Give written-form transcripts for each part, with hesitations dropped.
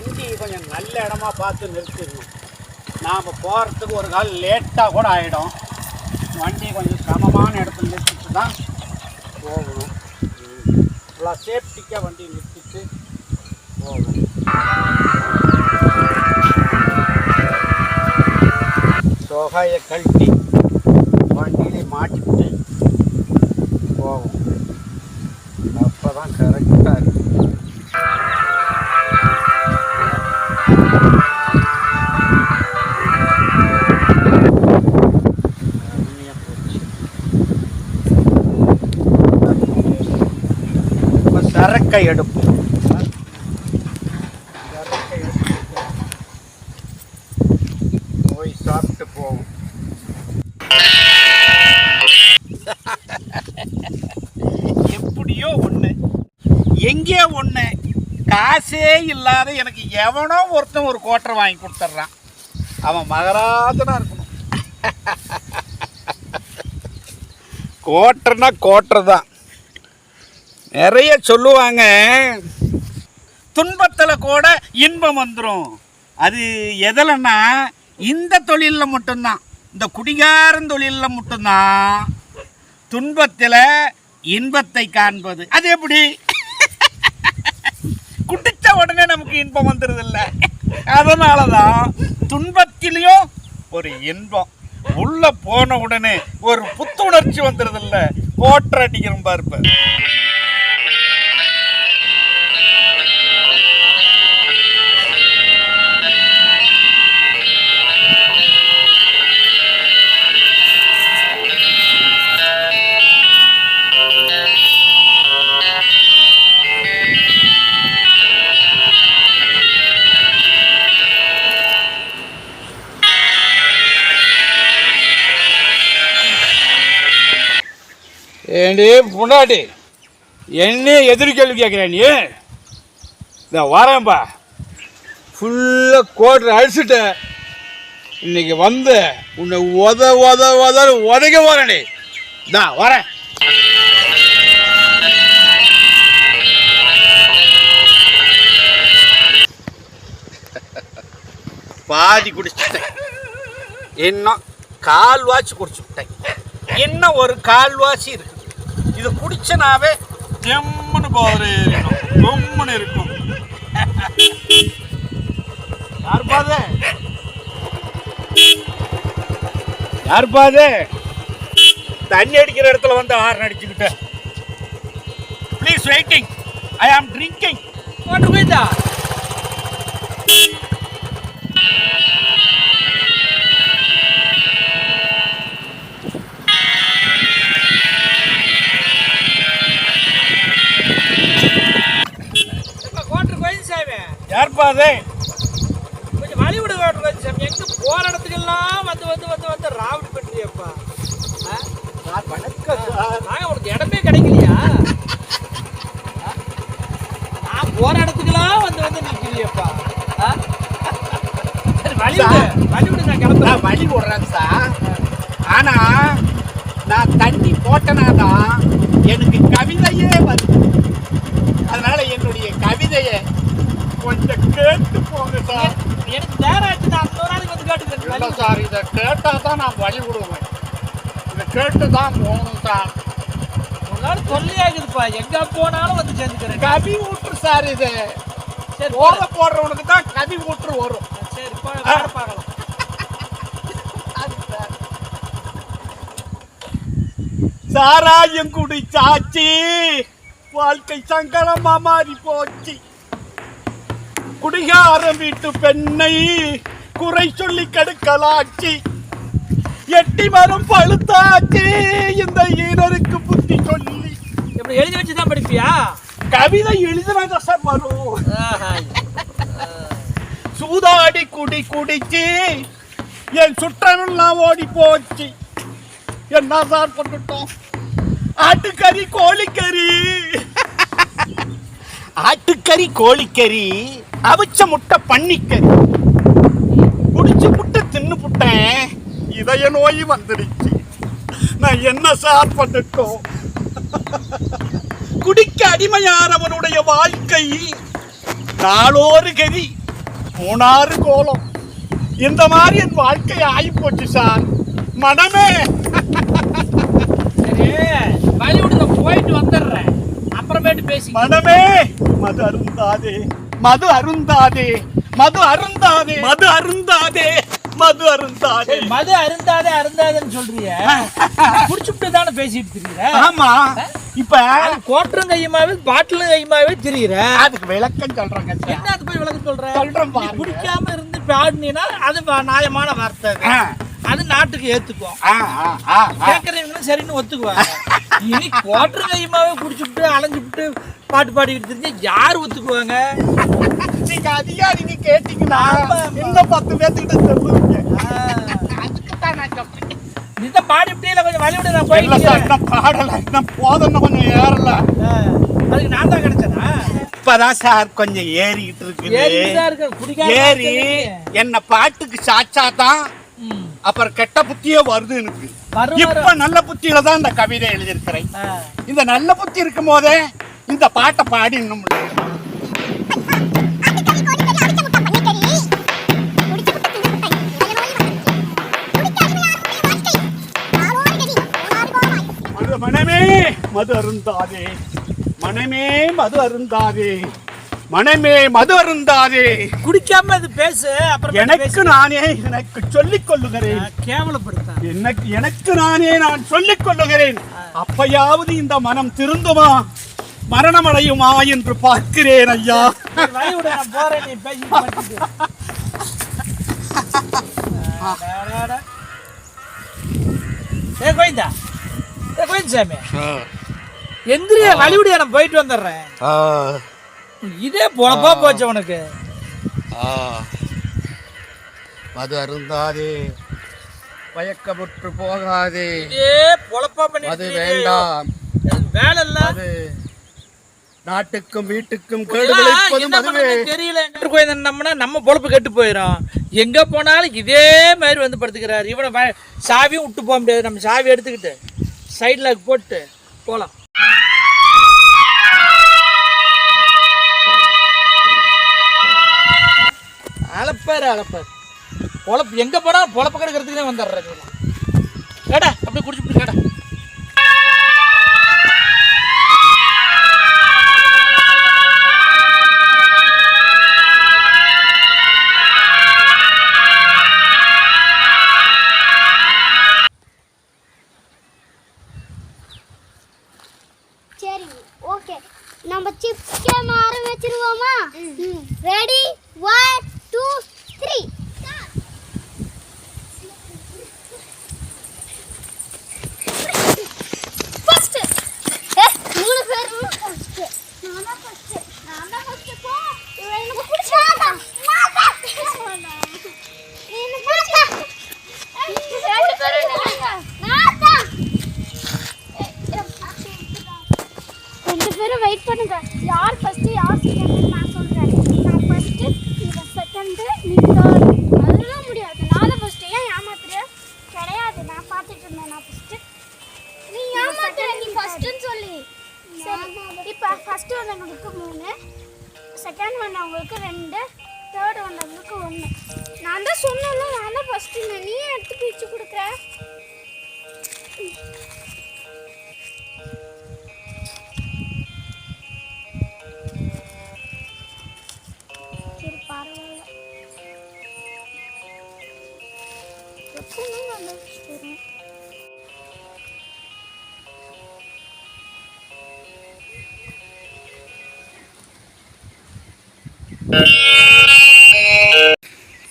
வண்டி கொஞ்சம் நல்ல இடமா பார்த்து நிறுத்திடணும். நாம் போகிறதுக்கு ஒரு கால் லேட்டாக கூட ஆகிடும். வண்டி கொஞ்சம் சமமான இடத்துல நிறுத்திட்டு தான் போகணும். நல்லா சேஃப்டிக்காக வண்டி நிறுத்திட்டு போகணும். தொகையை கழட்டி வண்டியிலே மாட்டிவிட்டு போகும். அப்போ தான் கரெக்டாக இருக்கும். சரக்கை எடுப்பு போய் சாப்பிட்டு போவோம். எப்படியோ ஒன்று எங்கே ஒன்று காசே இல்லாத எனக்கு எவனோ ஒருத்தன் ஒரு கோட்டரை வாங்கி கொடுத்துட்றான். அவன் மகராஜனாக இருக்கணும். கோட்டர்னா கோட்டர் தான். நிறைய சொல்லுவாங்க, துன்பத்தில் கூட இன்பம் வந்துடும். அது எதில்னா இந்த தொழிலில் மட்டும்தான், இந்த குடிகாரன் தொழிலில் மட்டும்தான் துன்பத்தில் இன்பத்தை காண்பது. அது எப்படி? குடித்த உடனே நமக்கு இன்பம் வந்துடுதில்ல. அதனால தான் துன்பத்திலையும் ஒரு இன்பம், உள்ள போன உடனே ஒரு புத்துணர்ச்சி வந்துடுதில்ல. கோட்டர் அடிக்கிற பார்ப்ப. ஏண்டி முன்னாடி என்ன எதிரி கேள்வி கேட்குறேன் நீ? இந்த வரேன்பா, ஃபுல்லாக கோட்டர் அடிச்சுட்டு இன்னைக்கு வந்து உன்னை உதக வரேன்டி. தான் வரேன். பாதி குடிச்சுட்டேன், இன்னும் கால்வாச்சு குடிச்சுட்டேன். இன்னும் ஒரு கால்வாசி இருக்கு. இது குடிச்சனாவே தெம்முன்னு போது ரொம்பன்னு இருக்கும். யாருப்பாது தண்ணி அடிக்கிற இடத்துல வந்து ஹார்ன் அடிச்சுக்கிட்ட. ப்ளீஸ் வெயிட்டிங், ஐ ஆம் ட்ரிங்கிங். யாருப்பா அது? கொஞ்சம் வழி விடு சாமி. எங்க போற இடத்துக்கெல்லாம் வந்து வந்து வந்து வந்து ராவடி பண்றியப்பா. உனக்கு இடமே கிடைக்கலையா? நான் போற இடத்துக்கெல்லாம் வந்து வந்து நிற்கிறியப்பா. வழி விடு, நான் கிளம்புறேன். வழி விடுறேன் சார். ஆனா நான் தண்ணி போட்டனாதான் எனக்கு கவிதையே வருது. அதனால என்னுடைய கவிதையை கொஞ்சம் கேட்டு போங்க சார். எனக்கு நேரம் ஆச்சு, நான் இன்னொரு நாளைக்கு வந்து கேட்டுக்கிறேன். இல்லை சார், இதை கேட்டால் தான் நான் வழி விடுவேன். இதை கேட்டு தான் போகணும் சார். ஒரு நாள் சொல்லி ஆகுதுப்பா, எங்கே போனாலும் வந்து சேர்ந்துக்கிறேன். கவி ஊற்று சார் இது. சரி, ஓத போடுறவனுக்கு தான் கவி ஊற்று வரும். சரி, பார்க்கலாம். சாராயம் குடிச்சாச்சி, வாழ்க்கை சங்கடமா மாறி போச்சு. குடிகாரம் வீட்டு பெண்ணை குறை சொல்லி கெடுக்கலாச்சு. எட்டி மரம் பழுத்தாச்சு, இந்த ஈரருக்கு புத்தி சொல்லி. எப்படி எழுதி வச்சுதான் படிப்பியா? கவிதை எழுதினாங்க சார் வரும். சூதாடி குடிச்சு என் சுற்றமெல்லாம் ஓடி போச்சு. என்ன சார் பண்ணிட்டோம்? ஆட்டுக்கறி கோழிக்கறி, அவிச்ச முட்டை பன்னிக்கறி குடிச்சு முட்டை தின்னு புட்டேன். இதய நோய் வந்துடுச்சு. நான் என்ன சார் பண்ணிட்டோம்? குடிக்க அடிமையானவனுடைய வாழ்க்கை நாளொரு கதி, மூணாறு கோலம் இந்த மாதிரி என் வாழ்க்கை ஆகி போச்சு சார். மனமே சரி பாலிவுட்ல போயிட்டு வந்துடுறேன், அப்புறமேட்டு பேசி. மனமே மது அருந்தாதே, மது அருந்தாதே, மது அருந்தாதே, மது அருந்தாதே, மது அருந்தாதே. மது அருந்தாதே அருந்தாதேன்னு சொல்றிய, குடிச்சுட்டு தானே பேசிட்டு திரியுற. ஆமா, இப்ப கோட்டரும் கையுமாவே பாட்டிலும் கையுமாவே திரியுற. அதுக்கு விளக்கம் சொல்றாங்க. என்ன அது போய் விளக்கம் சொல்றேன்? சொல்றேன் பாருங்க. குடிக்காம இருந்து பாடினா அது நியாயமான வார்த்தை, அது நாட்டுக்கு ஏத்துக்கும். கேட்கறவங்களும் சரின்னு ஒத்துக்குவாங்க. இனி கோட்டரும் கையுமாவே குடிச்சுட்டு அலைஞ்சுட்டு பாட்டு பாடிக்கிட்டு தெரிஞ்சு யாரு ஒத்துக்குவாங்க? நீங்க அதிகாரிங்க கேட்டீங்கன்னா இன்னும் 10 பேர்த்துக்கிட்ட சொல்லுவீங்க. அதுக்குத்தான் நான் சொல்றேன். இந்த பாடிவிட்டே கொஞ்சம் வழி விட. நான் போயிடல சார், இன்னும் பாடல, இன்னும் போதன்னு கொஞ்சம் ஏறல. அதுக்கு நான் தான் கிடைச்சேனா? இப்பதான் சார் கொஞ்சம் ஏறிக்கிட்டு இருக்குது. ஏறி என்ன பாட்டுக்கு சாச்சாதான் அப்புறம் கெட்ட புத்தியே வருது எனக்கு. இப்ப நல்ல புத்தியில தான் இந்த கவிதை எழுதியிருக்கிறேன். இந்த நல்ல புத்தி இருக்கும் போதே இந்த பாட்டை பாடி இன்னும் மனமே மது அருந்தாதே, மனமே மது அருந்தாதே, மனமே மது அருந்தாதே. குடிக்காம அது பேசு. அப்புறம் எனக்கு நானே எனக்கு சொல்லிக் கொள்ளுகிறேன். கேவலப்படுத்த எனக்கு நானே நான் சொல்லிக் கொள்ளுகிறேன். அப்பயாவது இந்த மனம் திருந்துமா, மரணம் அடையுமா என்று பார்க்கிறேன் ஐயா. போறேன், நீ பேசி. ஏ கோயிந்தா, ஏ கோயிந்த் சாமி, எந்திரியா, வழிவிடியா, நான் போயிட்டு வந்துடுறேன். இதே பொழப்பா போச்சு உனக்கு. மது அருந்தாதே, மயக்கமுற்று போகாதே, இதே பொழப்பா பண்ணி. அது வேண்டாம், வேலை இல்ல. அது நாட்டுக்கும் வீட்டுக்கும் கேடு விளைவிப்பதும் அதுவே. தெரியல நம்ம பொழப்பு கெட்டு போயிடும். எங்க போனாலும் இதே மாதிரி வந்து படுத்துக்கிறாரு. இவனை சாவியும் விட்டு போக முடியாது. நம்ம சாவி எடுத்துக்கிட்டு சைட்ல போட்டு போலாம். அழப்பாரு பொழப்பு எங்க போனா பொழப்பு கிடக்கிறதுக்குனே வந்துடுறாரு. கேடா அப்படியே குடிச்சுட்டு கேடா. சரி, ஓகே, நம்ம சிப்ஸ் கேம் ஆரம்பிச்சிருவோமா? ரெடி, 1 2 3. ஃபர்ஸ்ட் மூணு பேர் ஃபர்ஸ்ட். நான் ஃபர்ஸ்ட் போ. எனக்கு பிடிச்சா ரெண்டு பேரும் ரெண்டு பேரும் வெயிட் பண்ணுங்க. யார் ஃபர்ஸ்ட் யார் செகண்ட் நான் சொல்றேன். நான் ஃபர்ஸ்ட், நீங்க செகண்ட், நீ தேர்ட். அதெல்லாம் முடியாது. நான் தான் ஃபர்ஸ்ட். ஏன் ஏமாத்துற? கிடையாது, நான் பார்த்துட்டு இருந்தேன். நான் ஃபர்ஸ்ட். நீ ஏமாத்துற, நீ ஃபர்ஸ்ட்னு சொல்லி. சரி, இப்போ ஃபர்ஸ்ட் வந்தவங்களுக்கு 3, செகண்ட் வந்தவங்களுக்கு 2, தேர்ட் வந்தவங்களுக்கு 1. நான் தான் சொன்னேன்ல, நான் தான் ஃபர்ஸ்ட். நீ எடுத்து பிரிச்சு கொடுக்குற.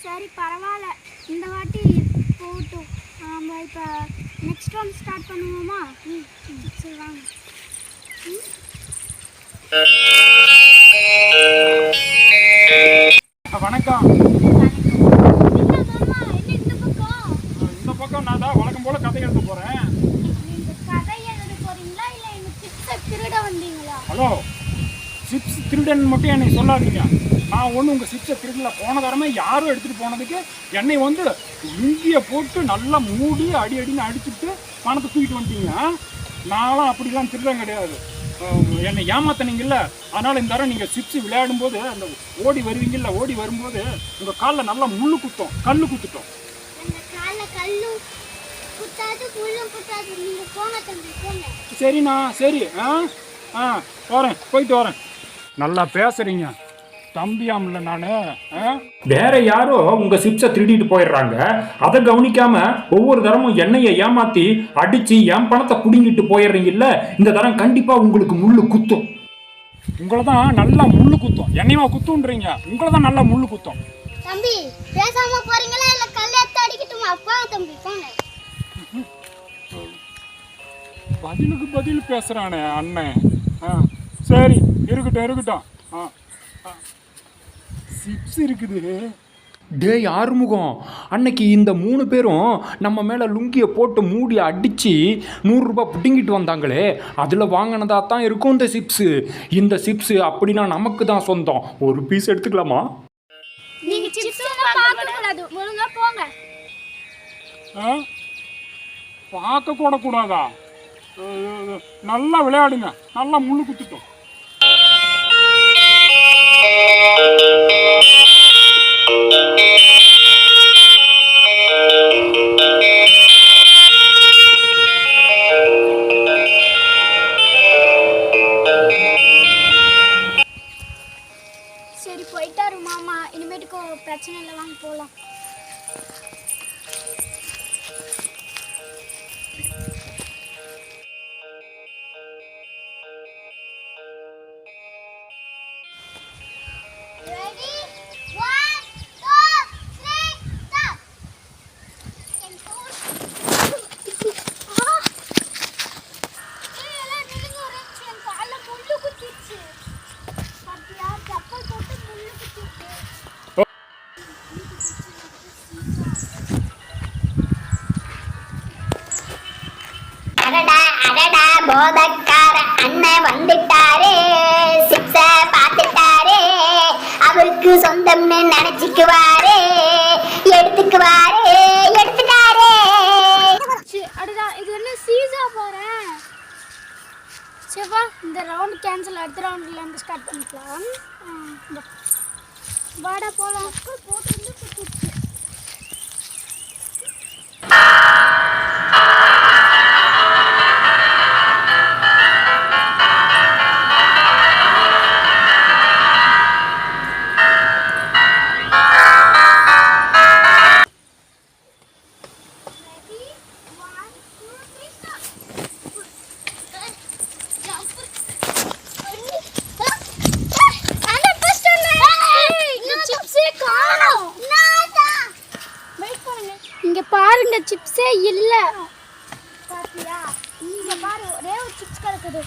சரி, பரவாயில்ல, இந்த வாட்டி போட்டும். நம்ம இப்போ நெக்ஸ்ட் ஒன் ஸ்டார்ட் பண்ணுவோமா? சரி வாங்க. வணக்கம். இந்த பக்கம் நான் தான் வழக்கம் போல கதை எழுத போறேன். கதை எழுத போறீங்களா இல்ல இந்த சிப்ஸை திருட வந்தீங்களா? ஹலோ, சிப்ஸ் திருடன் மட்டும் என்னை சொல்லாதீங்க. நான் ஒன்றும் உங்கள் சிப்ஸை திருடல. போன தரமே யாரும் எடுத்துகிட்டு போனதுக்கு என்னை வந்து இஞ்சியை போட்டு நல்லா மூடி அடின்னு அடிச்சுட்டு பணத்தை தூக்கிட்டு வந்துட்டீங்க. நான்லாம் அப்படிலாம் திருடன் கிடையாது. என்னை ஏமாத்தினீங்கல்ல, அதனால் இந்த தரம் நீங்கள் சிப்ஸ் விளையாடும் போது அந்த ஓடி வருவீங்கல்ல, ஓடி வரும்போது உங்கள் காலில் நல்லா முள்ளு குத்தும், கல் குத்துட்டோம். சரிண்ணா, சரி. வரேன், போயிட்டு வரேன். நல்லா பேசுறீங்க தம்பியாம்ல. நான் வேற யாரோ உங்க சிப்ஸை திருடிட்டு போயிடுறாங்க, அதை கவனிக்காம ஒவ்வொரு தரமும் எண்ணெயை ஏமாத்தி அடிச்சு என் பணத்தை புடுங்கிட்டு போயிடுறீங்கல்ல. இந்த தரம் கண்டிப்பா உங்களுக்கு முள்ளு குத்தும். உங்களை தான் நல்லா முள்ளு குத்தும். என்னையவா குத்துன்றீங்க? உங்களை தான் நல்லா முள்ளு குத்தும். தம்பி பேசாம போறீங்களா இல்ல கல்ல எடுத்து அடிக்கட்டுமா? அப்பா தம்பி போங்க. பதிலுக்கு பதில் பேசுறானே அண்ணன். சரி, இருக்கட்டும். சிப்ஸ் இருக்குது. டேய் ஆறுமுகம், அன்னைக்கு இந்த 3 பேரும் நம்ம மேலே லுங்கியை போட்டு மூடி அடித்து 100 ரூபாய் பிடுங்கிட்டு வந்தாங்களே, அதில் வாங்கினதா தான் இருக்கும் இந்த சிப்ஸு. இந்த சிப்ஸு அப்படின்னா நமக்கு தான் சொந்தம். ஒரு பீஸ் எடுத்துக்கலாமா? நீங்க சிப்ஸ் பார்க்க கூடாது, ஒழுங்கா போங்க. பார்க்க கூட கூடாதா? நல்லா விளையாடுங்க, நல்லா முள்ளு குத்துட்டோம். சரி போயிட்டாரு மாமா, இனிமேட்டுக்கு பிரச்சனை இல்லை, வாங்க போகலாம். போதக்கார அண்ணன் வந்துட்டாரே, சிப்ஸ பார்த்துட்டாரே, அவருக்கு சொந்தம்னு நினைச்சுக்குவாரே, எடுத்துக்குவாரே, எடுத்துட்டாரே. அடடா, இது என்ன சீசா போறேன். சிவா, இந்த ரவுண்ட் கேன்சல், அடுத்த ரவுண்ட்ல இருந்து ஸ்டார்ட் பண்ணிக்கலாம். வாடா போலாம். போட்டு இங்க பாருங்க, சிப்ஸே இல்ல. பாத்தியா? இங்க பாரு, ஒரே ஒரு சிப்ஸ் கிடக்குது.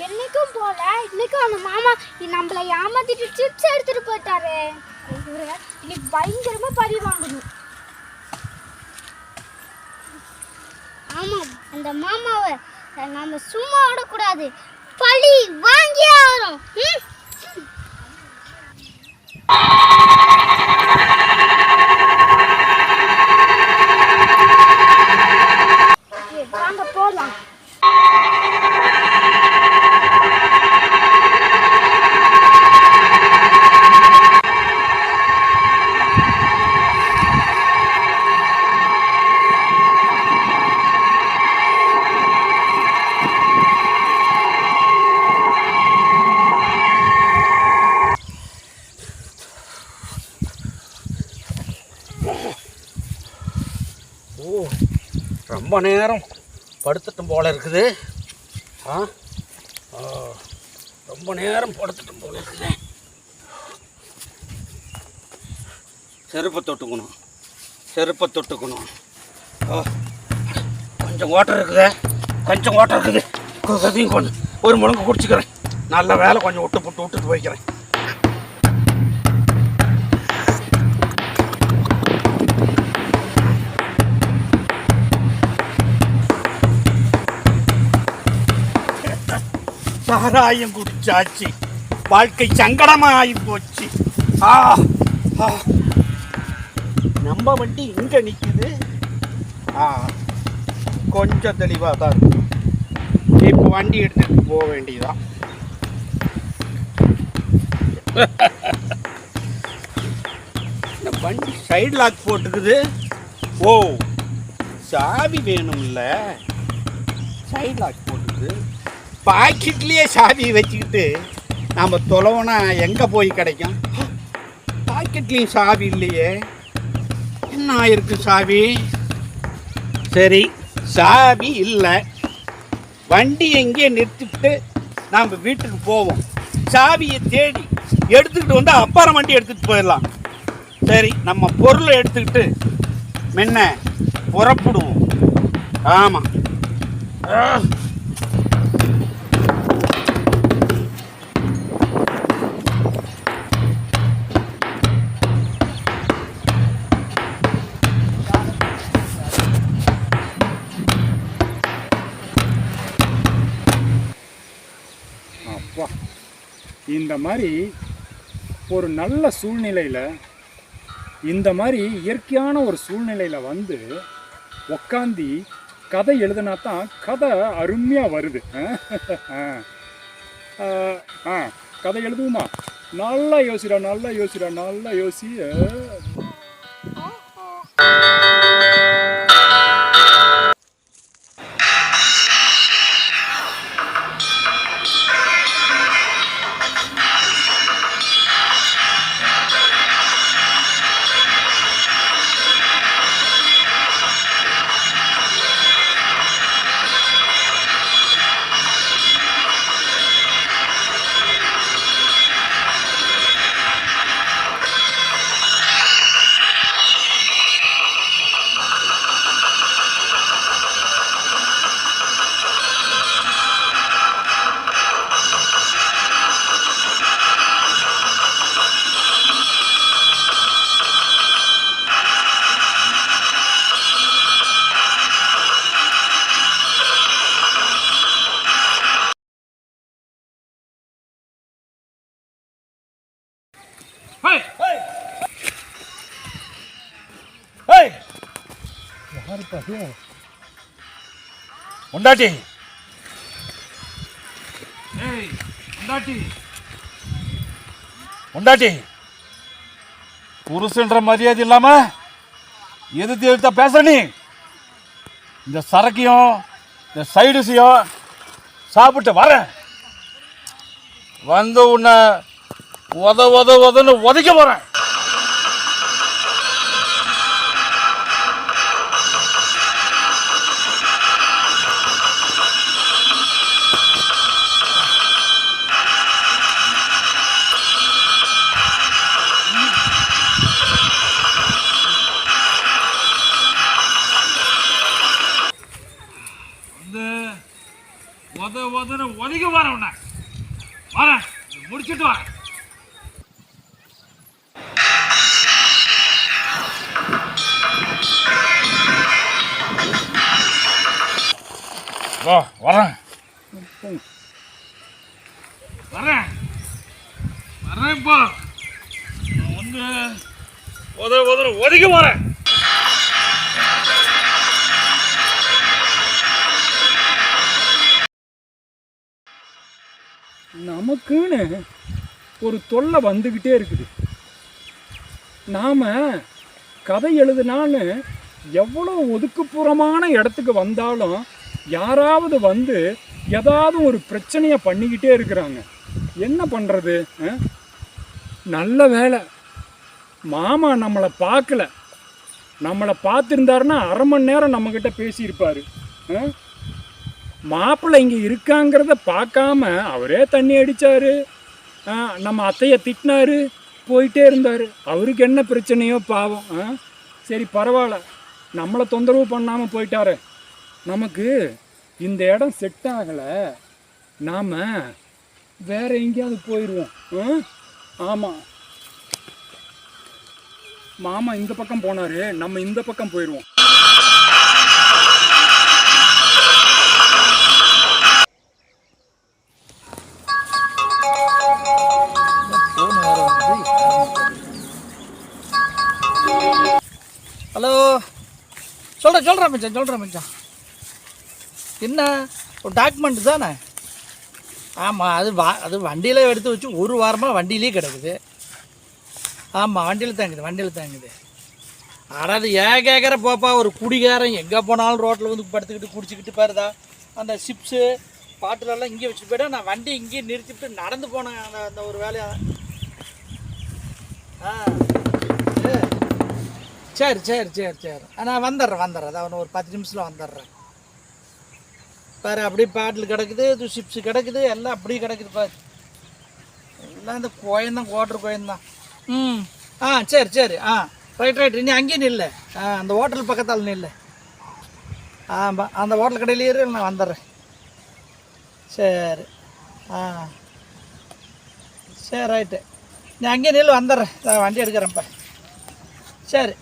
என்னைக்கும் போல இன்னைக்கும் அந்த மாமா நம்மள ஏமாத்திட்டு சிப்ஸ் எடுத்துட்டு போயிட்டாரு. இன்னைக்கு பயங்கரமா பழி வாங்கணும். ஆமா, அந்த மாமாவை நம்ம சும்மா விடக்கூடாது, பழி வாங்கியே ஆகணும். வாங்க போலாம். ரொம்ப நேரம் படுத்துட்டும் போல இருக்குது. ரொம்ப நேரம் படுத்துட்டும் போல இருக்குது. செருப்பை தொட்டுக்கணும். கொஞ்சம் ஓட்டம் இருக்குது, அதையும் கொஞ்சம் ஒரு முழங்கு குடிச்சிக்கிறேன். நல்ல வேலை, கொஞ்சம் விட்டுட்டு போய்க்கிறேன். சாராயம் குடிச்சாச்சு, வாழ்க்கை சங்கடமாகி போச்சு. நம்ம வண்டி இங்க நிக்குது. கொஞ்சம் தெளிவாக தான் இருக்கு. இப்போ வண்டி எடுத்துகிட்டு போக வேண்டியதான். இந்த வண்டி சைடு லாக் போட்டுக்குது. ஓ, சாவி வேணும்ல. Side lock போட்டுக்குது. பாக்கெட்லேயே சாவி வச்சுக்கிட்டு நாம் தொலைவோனா எங்கே போய் கிடைக்கும்? பாக்கெட்லேயும் சாவி இல்லையே. என்ன ஆயிருக்கு சாவி? சரி, சாவி இல்லை. வண்டி எங்கேயே நிறுத்திவிட்டு நாம் வீட்டுக்கு போவோம். சாவியை தேடி எடுத்துக்கிட்டு வந்து அப்புறம் வண்டி எடுத்துகிட்டு போயிடலாம். சரி, நம்ம பொருளை எடுத்துக்கிட்டு முன்ன புறப்படுவோம். ஆமாம். அப்பா, இந்த மாதிரி ஒரு நல்ல சூழ்நிலையில், இந்த மாதிரி இயற்கையான ஒரு சூழ்நிலையில் வந்து உக்காந்தி கதை எழுதுனா தான் கதை அருமையாக வருது. கதை எழுதுவோமா? நல்லா யோசிடா, நல்லா யோசிடா, நல்லா யோசி. உண்டாட்டி உண்டாட்டி புருஷன்ற மரியாதை இல்லாம எதிர்த்து எதிர்த்தா பேசுற நீ. இந்த சரக்கையும் இந்த சைடுஸையும் சாப்பிட்டு வரேன். வந்து உன்னை உதன்னு உதைக்க போறேன். உதன்னு உதைக்க போறேன். உன்னை வரேன், முடிச்சுட்டு வரேன். வரேன் வரேன் வரேன்ப்பா. வந்து ஒதுக்கி வரேன். நமக்குன்னு ஒரு தொல்லை வந்துக்கிட்டே இருக்குது. நாம் கதை எழுதுனான்னு எவ்வளோ ஒதுக்குப்புறமான இடத்துக்கு வந்தாலும் யாராவது வந்து ஏதாவது ஒரு பிரச்சனையை பண்ணிக்கிட்டே இருக்கிறாங்க. என்ன பண்ணுறது? நல்ல வேலை மாமா நம்மளை பார்க்கல. நம்மளை பார்த்துருந்தாருன்னா அரை மணி நேரம் நம்மக்கிட்ட பேசியிருப்பார். மாப்பிள்ளை இங்கே இருக்காங்கிறத பார்க்காம அவரே தண்ணி அடித்தார், நம்ம அத்தையை திட்டினார், போயிட்டே இருந்தார். அவருக்கு என்ன பிரச்சனையோ பாவம். சரி பரவாயில்ல, நம்மளை தொந்தரவு பண்ணாமல் போயிட்டாரு. நமக்கு இந்த இடம் செட் ஆகலை, நாம் வேற எங்கேயாவது போயிடுவோம். ஆமாம், மாமா இந்த பக்கம் போனார், நம்ம இந்த பக்கம் போயிடுவோம். ஹலோ, சொல்கிறேன் மச்சான். என்ன ஒரு டாக்குமெண்ட் தானே. ஆமாம், அது வண்டியில் எடுத்து வச்சு ஒரு வாரமாக வண்டியிலே கிடக்குது. ஆமாம், வண்டியில் தாங்குது. ஆனால் அது ஏன் கேட்குற போப்பா, ஒரு குடிகாரன் எங்கே போனாலும் ரோட்டில் வந்து படுத்துக்கிட்டு குடிச்சிக்கிட்டு பாருதா அந்த சிப்ஸு பாட்டிலெல்லாம் இங்கே வச்சுட்டு போய்ட்டா நான் வண்டி இங்கேயே நிறுத்திவிட்டு நடந்து போனேன் அந்த ஒரு வேலையாக. சரி நான் வந்துடுறேன். அதான் ஒரு 10 நிமிஷத்தில் வந்துடுறேன். பாரு அப்படியே பாட்டில் கிடக்குது, சிப்ஸு கிடக்குது, எல்லாம் அப்படியே கிடக்குது பாரு. எல்லாம் இந்த கோயந்தான், கோட்டர் கோயந்தான். சரி ரைட். நீ அங்கேயும் நில்லை, அந்த ஹோட்டல் பக்கத்தால் நில்லை. ஆமாம், அந்த ஹோட்டல் கடையிலே இரு, நான் வந்துடுறேன். சரி சரி ரைட்டு, நீ அங்கேயே நில்லு, வந்துடுறேன். வண்டி எடுக்கிறேன்ப்பா. சரி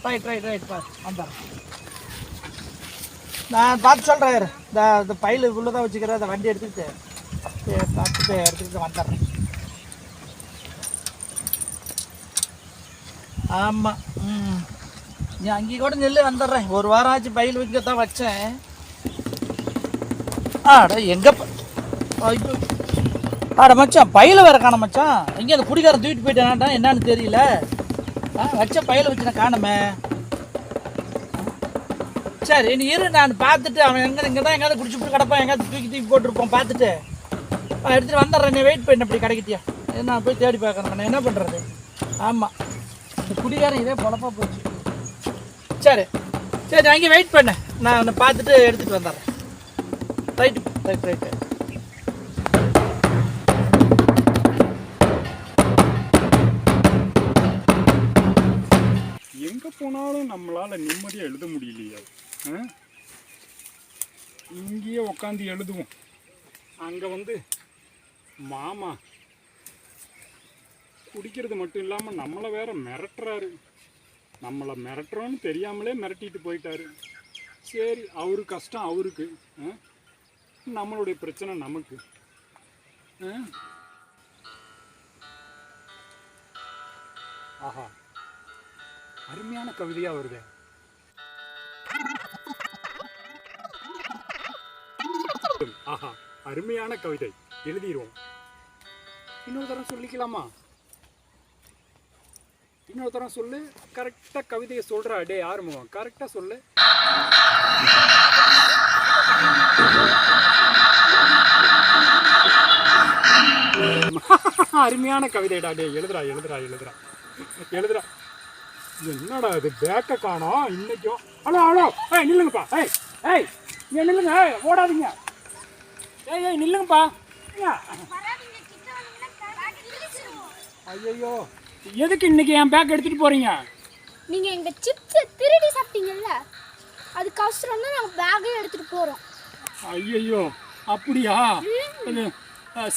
ரைட் பாரு, வந்துடுறேன். நான் பார்த்து சொல்கிறேன். இந்த பையிலுக்குள்ளே தான் வச்சுக்கிறேன். அந்த வண்டி எடுத்துக்கிட்டு வந்துடுறேன். ஆமாம், நீ அங்கேயே கூட நெல் வந்துடுறேன். ஒரு வாரம் ஆச்சு பையில் வைக்க தான் வச்சேன். எங்கே ஐயோ மச்சான், பையில் வேறு காண மச்சான். எங்கே அந்த குடிகாரன் தூக்கிட்டு போயிட்டானாட்டா என்னன்னு தெரியல. வச்ச பையில் வச்சு நான் காணுமே. சரி நீ இரு, நான் பார்த்துட்டு அவன் இங்கே தான் எங்கேயாவது குடிச்சுட்டு கிடப்பான், எங்கேயாவது தூக்கி போட்டிருப்போம். பார்த்துட்டு எடுத்துகிட்டு வந்துடுறேன். நீ வெயிட் பண்ண அப்படி கிடைக்கிட்டியா? நான் போய் தேடி பார்க்குறேன். நான் என்ன பண்ணுறது? ஆமாம், இந்த குடிகாரன் இதே பொழப்பா போச்சு. சரி அங்கே வெயிட் பண்ண, நான் உன்னை பார்த்துட்டு எடுத்துகிட்டு வந்துடுறேன். ரைட்டு. எங்கே போனாலும் நம்மளால் நிம்மதியாக எழுத முடியலையே. இங்கேயே உட்காந்து எழுதுவோம். அங்கே வந்து மாமா குடிக்கிறது மட்டும் இல்லாமல் நம்மளை வேற மிரட்டுறாரு. நம்மளை மிரட்டுறோன்னு தெரியாமலே மிரட்டிட்டு போயிட்டாரு. சரி, அவரு கஷ்டம் அவருக்கு, நம்மளுடைய பிரச்சனை நமக்கு. ஆஹா, அருமையான கவிதையா வருது. ஆஹா, அருமையான கவிதை, எழுதிடுவோம். இன்னொரு தரம் சொல்லிக்கலாமா? இன்னொரு தரம் சொல்லு. கரெக்டா கவிதையை சொல்ற. டே ஆரம்பம் கரெக்டா சொல்லு. அருமையான கவிதைடா. டே எழுதுறா. என்னடா இது, பேக்க காணோம் இன்னைக்கும். ஹலோ நில்லுங்கப்பா. நில்லுங்க, ஓடாதீங்க. ஏய் நில்லுங்கப்பா. ஐயோ, எதுக்கு இன்னைக்கு என் பேக் எடுத்துட்டு போறீங்க? நீங்க எங்க சிப்ஸ் திருடி சாப்பிட்டீங்கல்ல, அதுக்கு அவசரம் தான் நாங்க பேக்கே எடுத்துட்டு போறோம். ஐயோ, அப்படியா?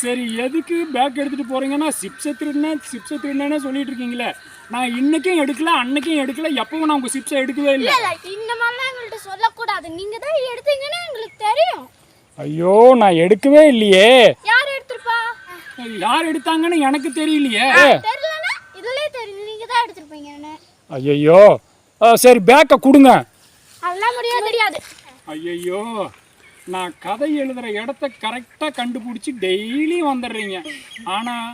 சரி, எதுக்கு பேக் எடுத்துட்டு போறீங்கன்னா சிப்ஸை திருடினேன்னு சொல்லிட்டு இருக்கீங்களே. நான் இன்னைக்கும் எடுக்கல, அன்னைக்கும் எடுக்கல, எப்பவும் நான் உங்க சிப்ஸை எடுக்கவே இல்லை. இந்த மாதிரிலாம் எங்கள்கிட்ட சொல்லக்கூடாது. நீங்க தான் எடுத்தீங்கன்னு எங்களுக்கு தெரியும். ஐயோ, நான் எடுக்கவே இல்லையே. யார் எடுத்துருப்பா? யார் எடுத்தாங்கன்னு எனக்கு தெரியலையே. தெரியலனா இதுலயே தெரியும் நீங்க தான் எடுத்துருப்பீங்கன்னு. ஐயோ, சரி பேக்கை கொடுங்க. அதெல்லாம் தெரியாது. ஐயோ, நான் கதை எழுதுற இடத்த கரெக்டாக கண்டுபிடிச்சி டெய்லி வந்துடுறீங்க. ஆனால்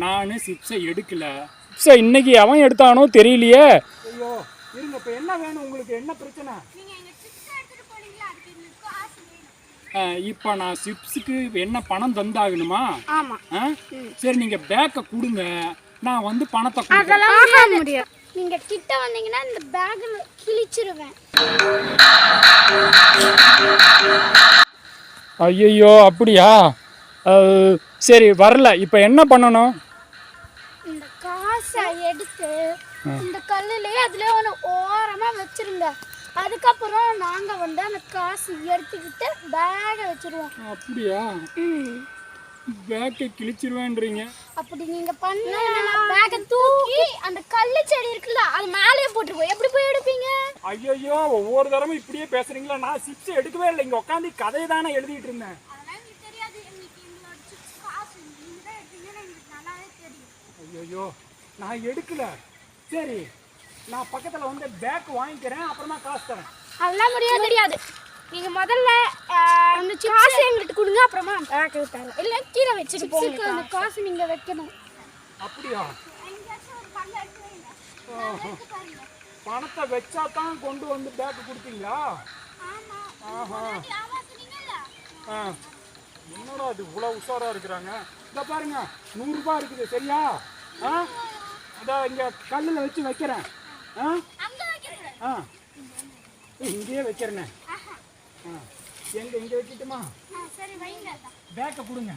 நான் சிப்ஸை எடுக்கல. சிப்ஸை இன்னைக்கு எவன் எடுத்தானோ தெரியலையே. ஐயோ, இருங்க, இப்போ என்ன வேணும் உங்களுக்கு? என்ன பிரச்சனை? இப்போ நான் சிப்ஸுக்கு என்ன பணம் தந்தாகணுமா? சரி, நீங்கள் பேக்கை கொடுங்க, நான் வந்து பணத்தை கொடுக்குறேன். முடியும். நீங்க கிட்ட வந்தீங்கன்னா இந்த பேக்ல கிழிச்சிருவேன். ஐயோ, அப்படியா? சரி, வரல. இப்போ என்ன பண்ணணும்? இந்த காசை எடுத்து இந்த கல்லுலயே அதுல ஒன்று ஓரமா வச்சிருங்க. அதுக்கப்புறம் நாங்க வந்து அந்த காசு எடுத்துக்கிட்டு பேக்கை வச்சிருவோம். அப்படியா? பேக்கை கிழிச்சிருவேன்றீங்க. அப்படி நீங்க பண்ணா பேக்கை தூக்கி அந்த கல்லு செடி இருக்குல்ல அது மேலே போட்டுருவோம். எப்படி போய் எடுப்பீங்க? ஐயோ, ஒவ்வொரு தரமும் இப்படியே பேசுறீங்களா? நான் சிப்ஸ் எடுக்கவே இல்லை, இங்க உட்காந்து கதையை தானே எழுதிட்டு இருந்தேன். ஐயோ, நான் எடுக்கல. சரி, நான் பக்கத்துல வந்து பேக் வாங்கிக்கிறேன், அப்புறமா காசு தரேன். அதெல்லாம் தெரியாது. நீங்க முதல்ல அந்த காசு எங்கிட்ட கொடுங்க, அப்புறமா பேக் தரேன். இல்ல கீழே வச்சுட்டு போங்க. அந்த காசு நீங்க வைக்கணும். அப்படியா? பணத்தை வச்சா தான் கொண்டு வந்து பேக் கொடுத்தீங்களா? என்னடா அது இவ்வளோ உஷாரா இருக்கிறாங்க. இதை பாருங்க, 100 ரூபாய் இருக்குது. சரியா? அதான் இங்கே கல்லில் வச்சு வைக்கிறேன். இங்கேயே வைக்கிறேண்ணே. இங்கே வைக்கட்டுமா? பேக்கை கொடுங்க.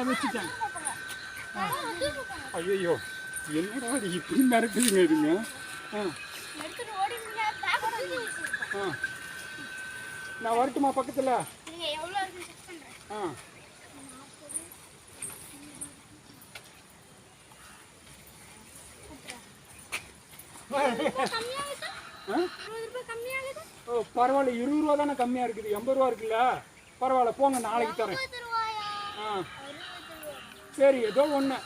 வச்சுட்டேன். ஐயோ, என்னடா அது இப்படி மிரட்டுதுங்க இதுங்க. நான் வரட்டுமா பக்கத்தில்? பரவாயில்ல, 20 ரூபா தானே கம்மியா இருக்குது. 80 ரூபா இருக்குல்ல, பரவாயில்ல போங்க, நாளைக்கு தரேன். சரி, ஏதோ ஒன்று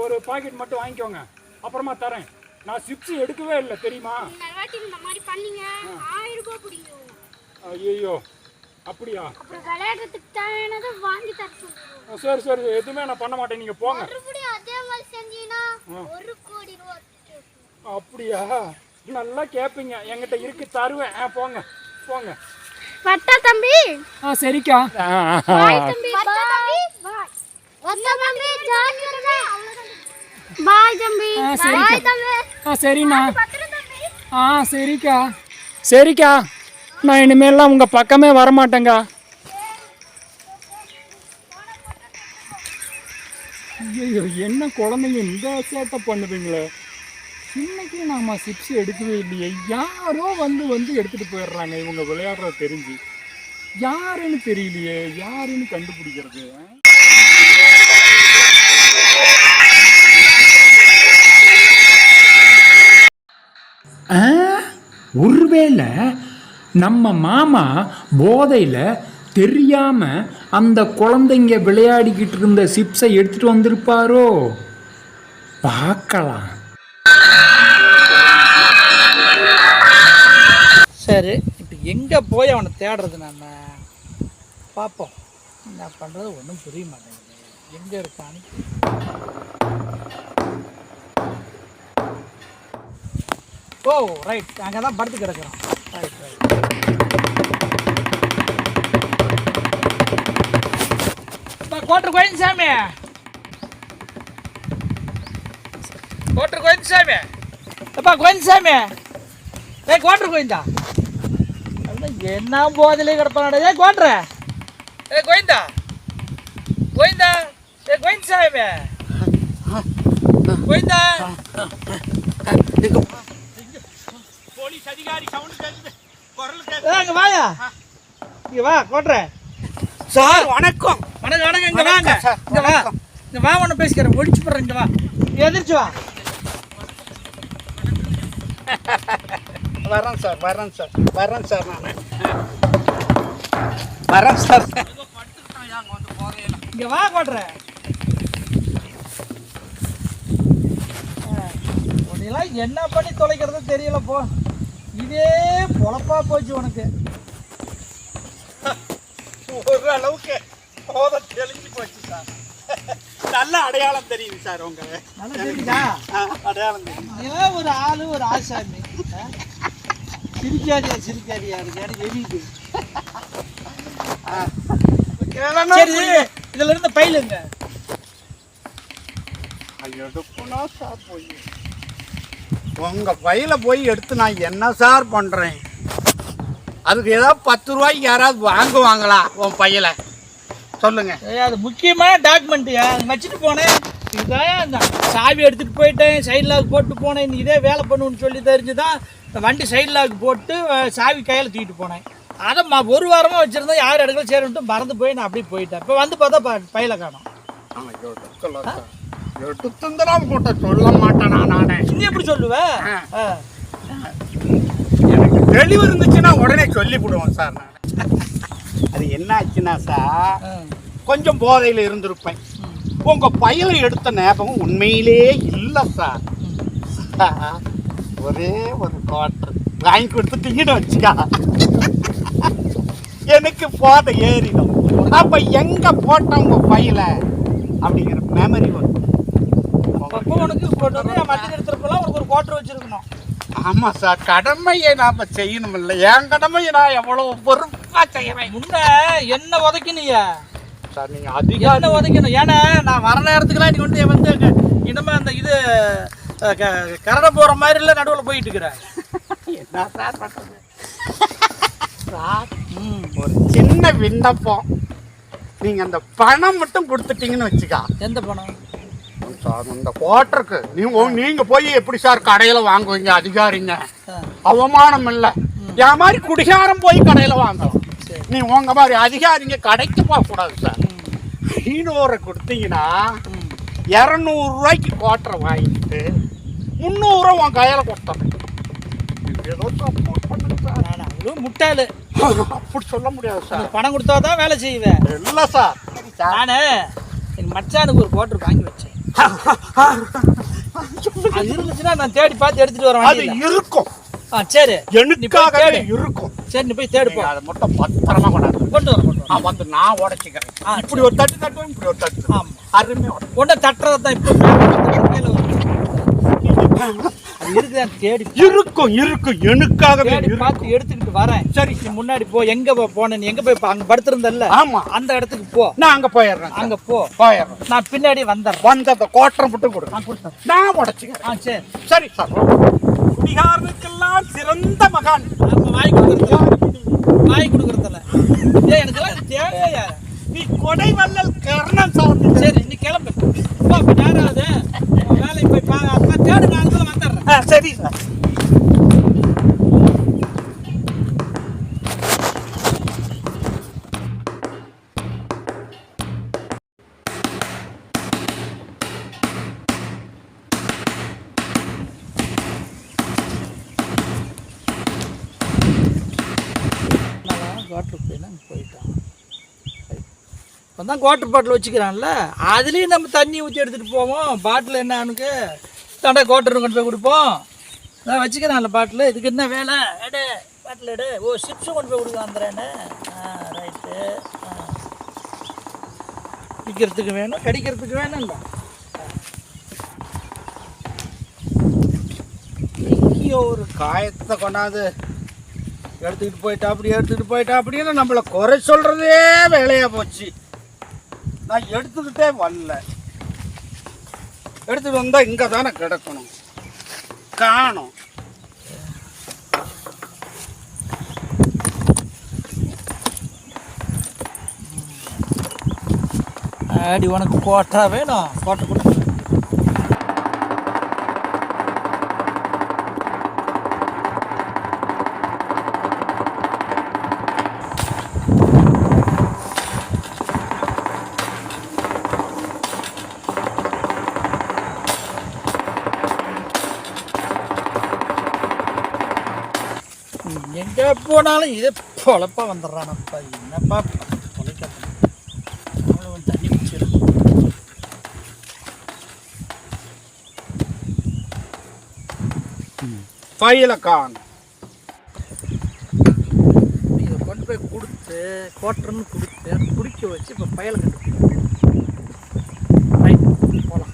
ஒரு பாக்கெட் மட்டும் வாங்கிக்கோங்க, அப்புறமா தரேன். நான் சிப்ஸ் எடுக்கவே இல்லை தெரியுமா? ஐயோ, அப்படியா? சரி சரி, எதுவுமே நான் பண்ண மாட்டேன், நீங்க போங்க. அப்படியா? நல்லா கேட்பீங்க, என்கிட்ட இருக்கு, தருவேன். போங்க போங்க. வட்டா தம்பி. சரிக்கா. பாய் தம்பி. வட்டா தம்பி, ஜாக்கிரதை. பாய் தம்பி. பாய் தம்பி. சரிண்ணா. சரிக்கா. சரிக்கா, நான் இனிமேல்லாம் உங்க பக்கமே வரமாட்டேங்க. ஐயோ, என்ன குழந்தைங்க இந்த சேட்டை பண்ணுதுங்களே. இன்னைக்கு நாம சிப்ஸ் எடுக்கவே இல்லையே. யாரோ வந்து எடுத்துட்டு போயிடுறாங்க. இவங்க விளையாடுறத தெரிஞ்சு யாருன்னு தெரியலையே, யாருன்னு கண்டுபிடிக்கிறது. ஒருவேளை நம்ம மாமா போதையில தெரியாம அந்த குழந்தைங்க விளையாடிக்கிட்டு இருந்த சிப்ஸை எடுத்துட்டு வந்திருப்பாரோ? பார்க்கலாம். சரி, இப்போ எங்கே போய் அவனை தேடுறது? நம்ம பார்ப்போம். என்ன பண்ணுறது ஒன்றும் புரிய மாட்டேங்குது. எங்கே இருக்கான்னு. ஓ ரைட், அங்கே தான் படுத்து கிடக்குறான். Right right. கோட்டர் கோயின்சாமி, கோட்டர் கோயின்சாமி, எப்பா கோயின்சாமி, கோட்டர் கோயிந்தா என்ன போதிலே கிடப்பான. கோட்ற கோயிந்தா, கோயிந்தா, கோயின்சாமி, கோயிந்தா. போலீஸ் அதிகாரி சவுண்ட் கேக்குது, குரல் கேக்குது. அங்க வாயா, இங்க வா. கோட்ற சார், வணக்கம். வணக்கம் வணக்கம். இங்க வாங்க, இங்க வா, இங்க வா. ஒன்று பேசிக்கிறேன், ஒடிச்சு போடுறேன். இங்க வா, எதிர்த்து வா. வரேன் சார், வரேன் சார், வரேன் சார், நான் வரேன் சார். இங்க வா கோட்ற. உன்னையெல்லாம் என்ன பண்ணி தொலைக்கிறது தெரியல போ. இதே பொழப்பா போச்சு உனக்கு. ஓரளவுக்கு போதை தெளிஞ்சு போச்சு சார். நல்ல அடையாளம் தெரியுது சார் உங்க. நல்லா தெரியுதா? அடையாளம் தெரியும். நீலாம் ஒரு ஆளு, ஒரு ஆசாமி. சிரிக்காதியா சிரிக்காதியா, எனக்கு எரியுது. சரி, இதுல இருந்து பையிலுங்க. எடுக்கணா சார் போய் உங்க பையில போய் எடுத்து நான் என்ன சார் பண்றேன்? அதுக்கு ஏதாவது 10 ரூபாய்க்கு யாராவது வாங்குவாங்களா உன் பையில? சொல்லுங்க. அது முக்கியமான டாக்குமெண்ட்யா, வச்சுட்டு போனேன். இதுதான் அந்த சாவி எடுத்துட்டு போயிட்டேன், சைட் லாக் போட்டு போனேன். நீ இதே வேலை பண்ணுன்னு சொல்லி தெரிஞ்சுதான் வண்டி சைட் லாக் போட்டு சாவி கையில் தூக்கிட்டு போனேன். அதை 1 வாரமாக வச்சுருந்தேன். யார் இடத்துல சேரன்ட்டு மறந்து போய் நான் அப்படியே போயிட்டேன். இப்போ வந்து பார்த்தா பையில காணோம். எடுத்துந்தராம் கூட்ட சொல்ல மாட்டேனா நானே? நீ எப்படி சொல்லுவேன்? எனக்கு தெளிவு இருந்துச்சுன்னா உடனே சொல்லிவிடுவோம் சார். நான் அது என்ன ஆச்சுன்னா சார், கொஞ்சம் போதையில் இருந்திருப்பேன். உங்க பையில எடுத்த ஞாபகம் உண்மையிலே இல்லை சார். ஒரே ஒரு குவார்டர் வாங்கி கொடுத்துட்டீங்கன்னு வச்சுக்கா, எனக்கு போதை ஏறிடும். அப்ப எங்க போட்டவங்க பையில அப்படிங்கிற மெமரி வரும். அப்போ உனக்கு கொண்டு வந்து மத்திய எடுத்துறப்பெல்லாம் உனக்கு ஒரு குவார்டர் வச்சிருக்கணும். ஆமா சார், கடமையை நாம செய்யணும் இல்லை? என் கடமையை நான் எவ்வளவு பொறுப்பா செய்யறேன். முன்ன என்ன உதைக்கணிய சார் நீங்க அதிகம் என்ன உதைக்கணும்? ஏன்னா நான் வர நேரத்துக்குலாம் நீ வந்து இனிமே அந்த இது கரடை போற மாதிரி இல்லை நடுவில் போயிட்டு இருக்கிறேன். என்ன சார் பண்றது? ஒரு சின்ன விண்ணப்பம், நீங்க அந்த பணம் மட்டும் கொடுத்துட்டீங்கன்னு வச்சுக்கா. எந்த பணம் சார்? இந்த குவார்டருக்கு நீங்க போய் எப்படி சார் கடையில வாங்குவீங்க? அதிகாரிங்க அவமானம் இல்லை. என் மாதிரி குடிகாரம் போய் கடையில வாங்கலாம். நீ உங்க மாதிரி அதிகாரிங்க கடைக்கு போக கூடாது சார். 500 கொடுத்தீங்கன்னா 200 ரூபாய்க்கு குவார்டரை வாங்கிட்டு 300 உன் கையில கொடுத்தேன். ஏதோ சப்போர்ட் பண்ணுங்க சார். முட்டாளு அப்படி சொல்ல முடியாது சார். பணம் கொடுத்தாதான் வேலை செய்வேன். இல்லை சார், நானு எங்க மச்சானுக்கு ஒரு குவார்டர் வாங்கி வச்சேன். அது இருந்துச்சுன்னா நான் தேடி பார்த்து எடுத்துட்டு வரேன். அது இருக்கும். சரி, எனக்காக இருக்கும். சரி, நீ போய் தேடுப்போம். அதை மட்டும் பத்திரமா கொண்டு வர வந்து நான் உடச்சிக்கிறேன். இப்படி ஒரு தட்டு தட்டுவேன், இப்படி ஒரு தட்டு. ஆமா, அருமையா ஒன்றை தட்டுறதான் இப்போ தேடி இருக்கும் இருக்கும். எனக்காகவே பார்த்து எடுத்துக்கிட்டு வரேன். சரி, நீ முன்னாடி போ. எங்க போனேன்? எங்க போய் அங்க படுத்திருந்தல்ல? ஆமா, அந்த இடத்துக்கு போ. நான் அங்க போயிடுறேன். அங்க போயிடுறேன். நான் பின்னாடி வந்துடுறேன். அந்த கோட்டரை மட்டும் கொடுங்க, நான் உடச்சிக்கிறேன். சரி சரி சார். குடிகாரனுக்கெல்லாம் சிறந்த மகான். வாங்கி கொடுக்கறதில்ல. எனக்கெல்லாம் தேவையா? நீ கொடை வள்ளல் கர்ணன் சார். சரி, நீ கிளம்பு. யாராவது வேலைக்கு போய் தேடு. நான் அதுக்குள்ள வந்துடுறேன். சரி சார். போயிட்டான். இப்போ தான் குவாட்டர் பாட்டில் வச்சுக்கிறான்ல, அதுலேயும் நம்ம தண்ணி ஊற்றி எடுத்துகிட்டு போவோம். பாட்டில் என்ன அவனுக்கு தாண்டா குவாட்டர் கொண்டு போய் கொடுப்போம். நான் வச்சுக்கிறான்ல பாட்டில். இதுக்கு என்ன வேலை? எடு பாட்டில் எடு. ஓ, சிப்ஸும் கொண்டு போய் கொடுக்க வந்துடுறேன்னு. ரைட்டு. விற்கிறதுக்கு வேணும், கடிக்கிறதுக்கு வேணும்ல. இங்கேயோ ஒரு காயத்தை கொண்டாந்து எடுத்துக்கிட்டு போயிட்டா அப்படின்னு நம்மளை குறை சொல்றதே வேலையா போச்சு. நான் எடுத்துக்கிட்டே வரல. எடுத்துட்டு வந்தா இங்க தானே கிடக்கணும், காணும். ஆடி உனக்கு கோட்டா வேணும், கோட்டை கொடு. எங்கே போனாலும் இதே பொழப்பா வந்துடுறானப்பா. என்னப்பா பொழைக்க தண்ணி குடிச்சிடும். பையில காணும். இதை கொண்டு போய் கொடுத்து கோட்டர்னு கொடுத்து குடிக்க வச்சு இப்போ பயலை கட்டு போகலாம்.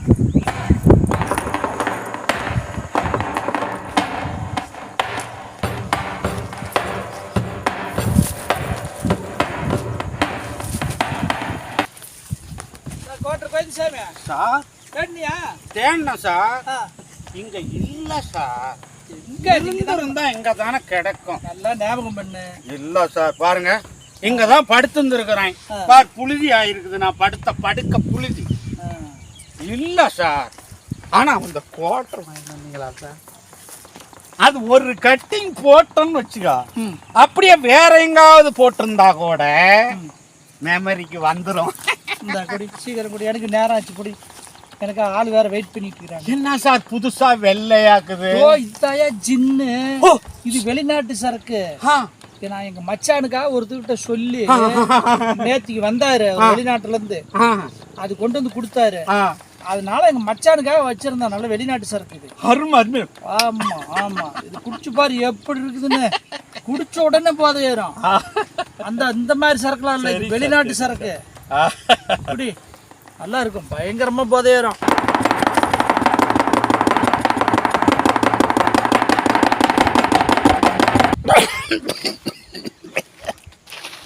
சார் தேன்னா சார், இங்க இல்ல சார். இங்க இருந்தா இங்க தானே கிடக்கும். நல்லா ஞாபகம் பண்ணு. இல்ல சார், பாருங்க இங்கதான் படுத்துருக்கிறேன். பார், புழுதி ஆயிருக்குது. நான் படுக்க புழுதி இல்ல சார். ஆனா அந்த குவார்டர் வாங்கினீங்களா சார்? அது ஒரு கட்டிங் போட்டோன்னு வச்சுக்கோ, அப்படியே வேற எங்காவது போட்டிருந்தா கூட மெமரிக்கு வந்துடும். இந்த குடி, சீக்கிரம் குடி. எனக்கு நேரம் ஆச்சு குடி. எனக்கு ஆள் வேற வெயிட் பண்ணிட்டு இருக்காங்க. என்ன சார் புதுசா வெள்ளையாக்குது? ஓ, இதாயா ஜின்னு. இது வெளிநாட்டு சரக்கு. நான் எங்க மச்சானுக்காக ஒருத்தர்கிட்ட சொல்லி நேத்திக்கு வந்தாரு வெளிநாட்டுல இருந்து. அது கொண்டு வந்து கொடுத்தாரு. அதனால எங்க மச்சானுக்காக வச்சிருந்தேன். நல்ல வெளிநாட்டு சரக்கு இது. அருமை அருமை. ஆமா ஆமா, இது குடிச்சு பாரு எப்படி இருக்குதுன்னு. குடிச்ச உடனே போதை ஏறும். இந்த மாதிரி சரக்குலாம் இல்லை, இது வெளிநாட்டு சரக்கு. குடி, நல்லா இருக்கும், பயங்கரமா போதை ஏறும்.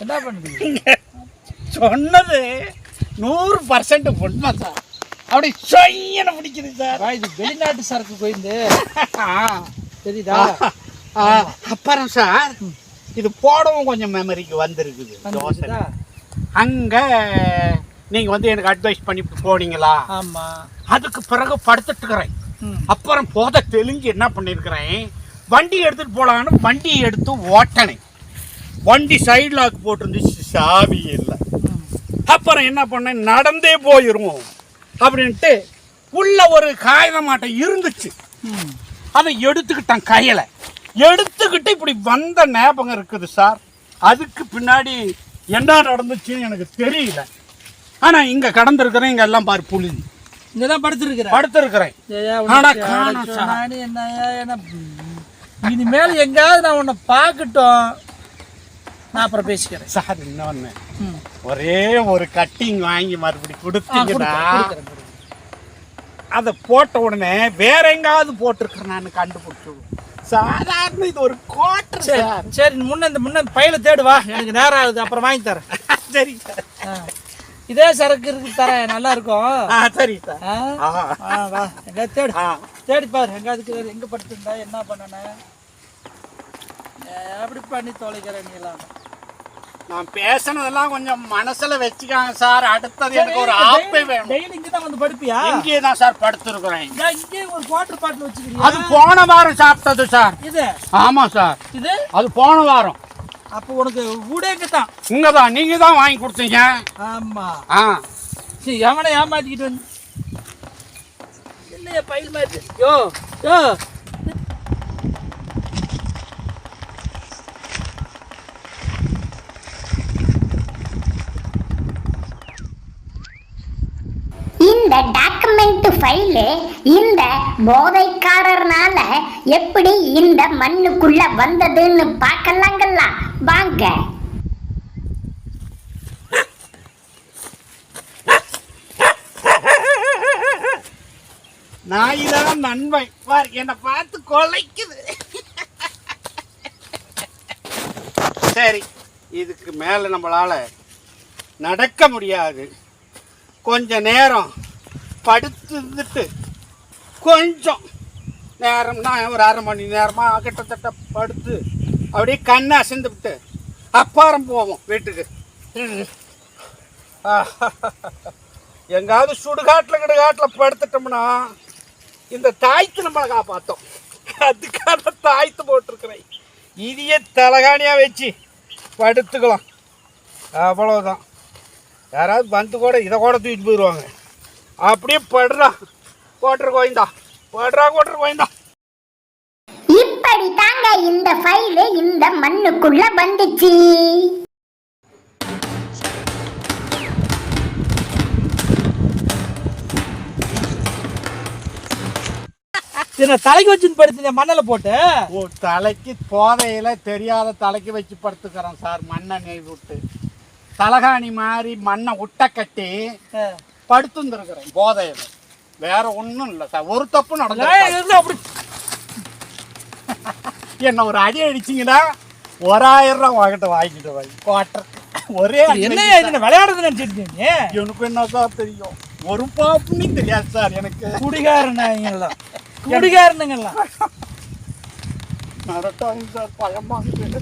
என்ன பண்ணுது? சொன்னது 100% உண்மை சார். அப்படி சொய்யனை பிடிக்குது சார். இது வெளிநாட்டு சரக்கு போயிருந்து தெரியுதா? அப்புறம் சார் இது போடவும் கொஞ்சம் மெமரிக்கு வந்திருக்குது. அங்க நீங்க வந்து எனக்கு அட்வைஸ் பண்ணி போனீங்களா? ஆமா. அதுக்கு பிறகு படுத்துட்டு இருக்கிறேன். அப்புறம் போத தெளிஞ்சு என்ன பண்ணிருக்கிறேன், வண்டி எடுத்துட்டு போலான்னு வண்டியை எடுத்து ஓட்டனேன். வண்டி சைடு லாக் போட்டிருந்துச்சு, சாவி இல்லை. அப்புறம் என்ன பண்ணேன், நடந்தே போயிடுவோம் அப்படின்ட்டு உள்ள ஒரு காகித மாட்டை இருந்துச்சு, அதை எடுத்துக்கிட்டேன். கையில் எடுத்துக்கிட்டு இப்படி வந்த ஞாபகம் இருக்குது சார். அதுக்கு பின்னாடி என்ன நடந்துச்சுன்னு எனக்கு தெரியல. ஆனால் இங்கே கடந்திருக்கிறேன், இங்கே எல்லாம் பாரு புளி இங்கதான் படுத்திருக்கிறேன். இனிமேல் எங்காவது நான் உன்னை பார்க்கட்டும், நான் அப்புறம் பேசிக்கிறேன் சார். இன்னொன்று, ஒரே ஒரு கட்டிங் வாங்கி மறுபடி கொடுத்தீங்கன்னா அதை போட்ட உடனே வேற எங்காவது போட்டிருக்கிறேன் நான் கண்டுபிடிச்சிடுவோம். சாதாரண இது ஒரு கோட்டர் சார். சரி, முன்ன பையில தேடு வா, எனக்கு நேரம் ஆகுது, அப்புறம் வாங்கி தரேன். சரி சார், இதே சரக்கு இருக்கு தரேன், நல்லா இருக்கும். சரி சார். வா, எங்க தேடு, தேடி பாரு எங்காவது எங்க படுத்துருந்தா என்ன பண்ணன, எப்படி பண்ணி தொலைக்கிறேன் நீ எல்லாம். நான் பேசினதெல்லாம் கொஞ்சம் மனசுல வச்சுக்காங்க சார். அடுத்தது எனக்கு ஒரு ஆப்பே வேணும். டெய்லி இங்க தான் வந்து படுப்பியா? இங்கே தான் சார் படுத்துருக்கிறேன். இங்கே ஒரு வாட்டர் பாட்டில் வச்சுக்கிறீங்க. அது போன வாரம் சாப்பிட்டது சார். இது? ஆமா சார், இது அது போன வாரம். அப்போ உனக்கு ஊடேங்க தான். இங்க தான், நீங்க தான் வாங்கி கொடுத்தீங்க. ஆமா. சரி, எவனை ஏமாத்திக்கிட்டு வந்து இல்லையா பயில் மாதிரி. யோ யோ, இந்த டாக்குமெண்ட் ஃபைலு இந்த போதைக்காரர்னால எப்படி இந்த மண்ணுக்குள்ள வந்ததுன்னு பார்க்கலாங்கல்ல, வாங்க. நாய்தான் நன்மை பார், என்னை பார்த்து கொலைக்குது. சரி, இதுக்கு மேல நம்மளால நடக்க முடியாது. கொஞ்ச நேரம் படுத்துட்டு கொஞ்சம் நேரம்னா ஒரு 1/2 மணி நேரமா கிட்டத்தட்ட படுத்து அப்படியே கண்ணை அசைந்து விட்டு அப்புறம் போவோம் வீட்டுக்கு. எங்காவது சுடுகாட்டில் படுத்துட்டோம்னா இந்த தாய்த்து நம்மளை காப்பாற்றோம். அதுக்கான தாய்த்து போட்டிருக்கிறேன். இதையே தலகாணியாக வச்சு படுத்துக்கலாம், அவ்வளோதான். யாராவது வந்து கூட இதை கூட தூக்கிட்டு போயிடுவாங்க. அப்படியே படுறா கோட்டர் கோயந்தா, படுறா கோட்டர் கோயந்தா. இப்படி தாங்க இந்த ஃபைலு இந்த மண்ணுக்குள்ள வந்துச்சு. தலைக்கு வச்சு படுத்து மண்ணில் போட்டு தலைக்கு போதையில தெரியாத தலைக்கு வச்சு படுத்துக்கிறோம் சார். மண்ணை நெய் விட்டு தலகாணி மாதிரி மண்ணை உட்ட கட்டி படுத்துருக்கிறேன் போதையில. வேற ஒன்றும் இல்லை சார், ஒரு தப்பு நடந்தது. அப்படி என்ன ஒரு அடி அடிச்சிங்கன்னா 1000 ரூபா வாங்கிட்டு வாங்கி குவார்டர் ஒரே என்ன விளையாடுறது நினைச்சிருக்கீங்க? எனக்கு என்ன சார் தெரியும், ஒரு பாப்புன்னு தெரியாது சார் எனக்கு. குடிகாரனுங்கெல்லாம் குடிகாரனுங்கெல்லாம் மிரட்டாங்க சார், பயமாகுது.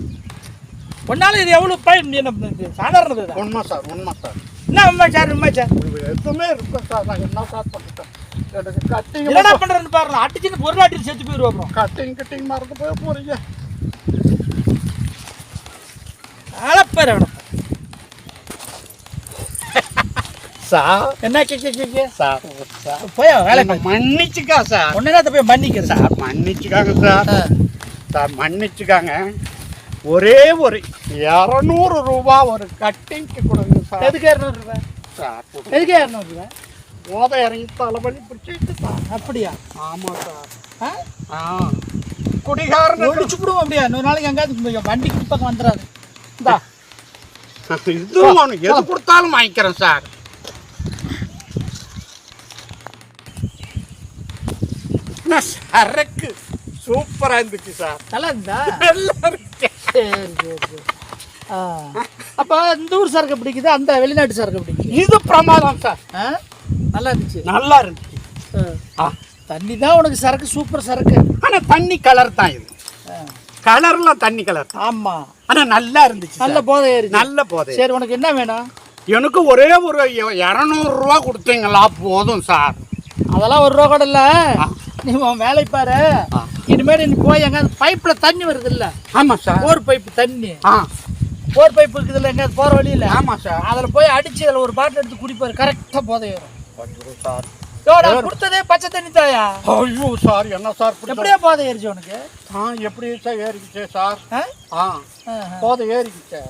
ஒன்னால இது எவ்வளவு பயன் சாதாரணது? உண்மை சார், உண்மை சார். என்ன உண்மை சார்? உண்மை சார், எதுவுமே இருக்கும் சார். நான் என்ன சார் பண்ணிட்டேன், எனக்கு கட்டிங் என்ன பண்றேன்னு பாருங்க. அடிச்சுன்னு பொருளாட்டி செத்து போயிருவோம். கட்டிங் மறந்து போய் போறீங்க. அழப்பேர் சார் என்ன கே சார் போய் வேலை மன்னிச்சுக்கா சார். ஒன்னே போய் மன்னிக்கிறேன் சார், மன்னிச்சுக்காங்க சார். சார் மன்னிச்சுக்காங்க. ஒரே ஒரு 200 ரூபா ஒரு கட்டிங்க்கு கொடுங்க சார். எதுக்கு 200 ரூபாய்? சார் எதுக்கு 200 ரூபாய்? போதை இறங்கி தலைவலி பிடிச்சிட்டு சார். அப்படியா? ஆமா சார். ஆ? குடிகாரன் ஒழிச்சு விடுவோம் அப்படியா? இன்னொரு நாளைக்கு எங்காவது வண்டிக்கு பக்கம் வந்துடாது. இந்தா இதுவும் ஒன்று எது கொடுத்தாலும் வாங்கிக்கிறேன் சார். சரக்கு சூப்பரா இருந்துச்சு சார். நல்லா இருந்தா? நல்லா இருக்கு. சரி சரி சரி. அப்போ இந்த ஊர் சரக்கு பிடிக்குது, அந்த வெளிநாட்டு சரக்கு பிடிக்குது? இது பிரமாதம் சார். நல்லா இருந்துச்சு. நல்லா இருந்துச்சு. தண்ணி தான் உனக்கு சரக்கு, சூப்பர் சரக்கு. ஆனால் தண்ணி கலர் தான் இது. கலர்லாம் தண்ணி கலர். ஆமா. ஆனால் நல்லா இருந்துச்சு. நல்ல போதை ஏறி. நல்ல போதை. சரி, உனக்கு என்ன வேணும்? எனக்கு ஒரே ஒரு 200 ரூபா கொடுத்தீங்களா போதும் சார். அதெல்லாம் 1 ரூபா கூட இல்லை. நீ உன் வேலை பாரு. இனிமேல் நீ போய் எங்க பைப்ல தண்ணி வருது இல்ல? ஆமா சார். போர் பைப்பு தண்ணி. போர் பைப்பு இருக்குது இல்லை, எங்க போற வழியில? ஆமா சார். அதில் போய் அடிச்சு அதில் ஒரு பாட்டில் எடுத்து குடிப்பாரு, கரெக்டாக போதை ஏறும் சார். கொடுத்ததே பச்சை தண்ணி தாயா? ஐயோ சார், என்ன சார் எப்படியா போதை ஏறிச்சு உனக்கு? எப்படி சார் ஏறிக்கிச்சே சார்? போதை ஏறிக்கிச்சே.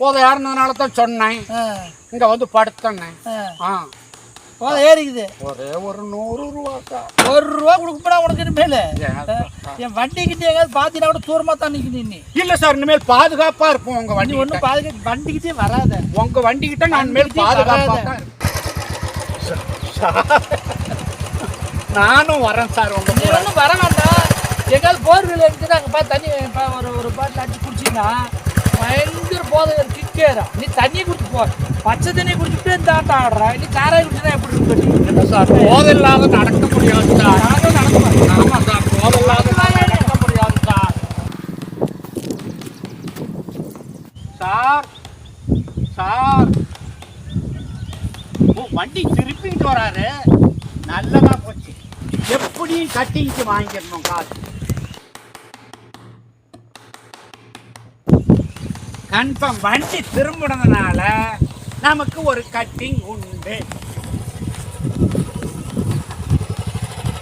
போதை ஏறினதுனால தான் சொன்னேன், இங்க வந்து படுத்தேன். போதை ஏறிக்குது. ஒரே ஒரு 100 ரூபா சார். 1 ரூபா கொடுக்கப்படா உனக்கு இனிமேல். என் வண்டிக்கிட்டே எங்கேயாவது பார்த்தீங்கன்னா கூட தூரமாக தான் நிற்கணும். நீ இல்லை சார், இனிமேல் பாதுகாப்பா இருப்போம். உங்க வண்டி ஒன்றும் பாதுகாப்பு வண்டிக்கிட்டே வராத. உங்க வண்டிக்கிட்ட நான் இனிமேல் பாதுகாப்பா தான் நானும் வரேன் சார். உங்க நீ ஒன்றும் வர வேண்டாம். எங்காவது போர்வெல் இருக்குது, அங்கே பார்த்து தண்ணி ஒரு பாட்டில் அடிச்சு குடிச்சிங்கன்னா பயங்கர போதை கிக்கேறும். நீ தண்ணி குடிச்சு போ, பச்சை தண்ணி குடிச்சுட்டு இந்த ஆட்டம் ஆடுற. நீ சாராயம் குடிச்சுதான் எப்படி இருக்கு சார்? போதை இல்லாத நடக்க முடியாது சார். நானும் நடக்குவேன். ஆமாம் சார், போதை இல்லாத நடக்க முடியாது சார். சார் சார், வண்டி திருப்பிட்டு வராரு. நல்லதா போச்சு. எப்படியும் கட்டிங்க்கு வாங்கிடணும் காசு. கன்ஃபார்ம் வண்டி திரும்பினதுனால நமக்கு ஒரு கட்டிங் உண்டு.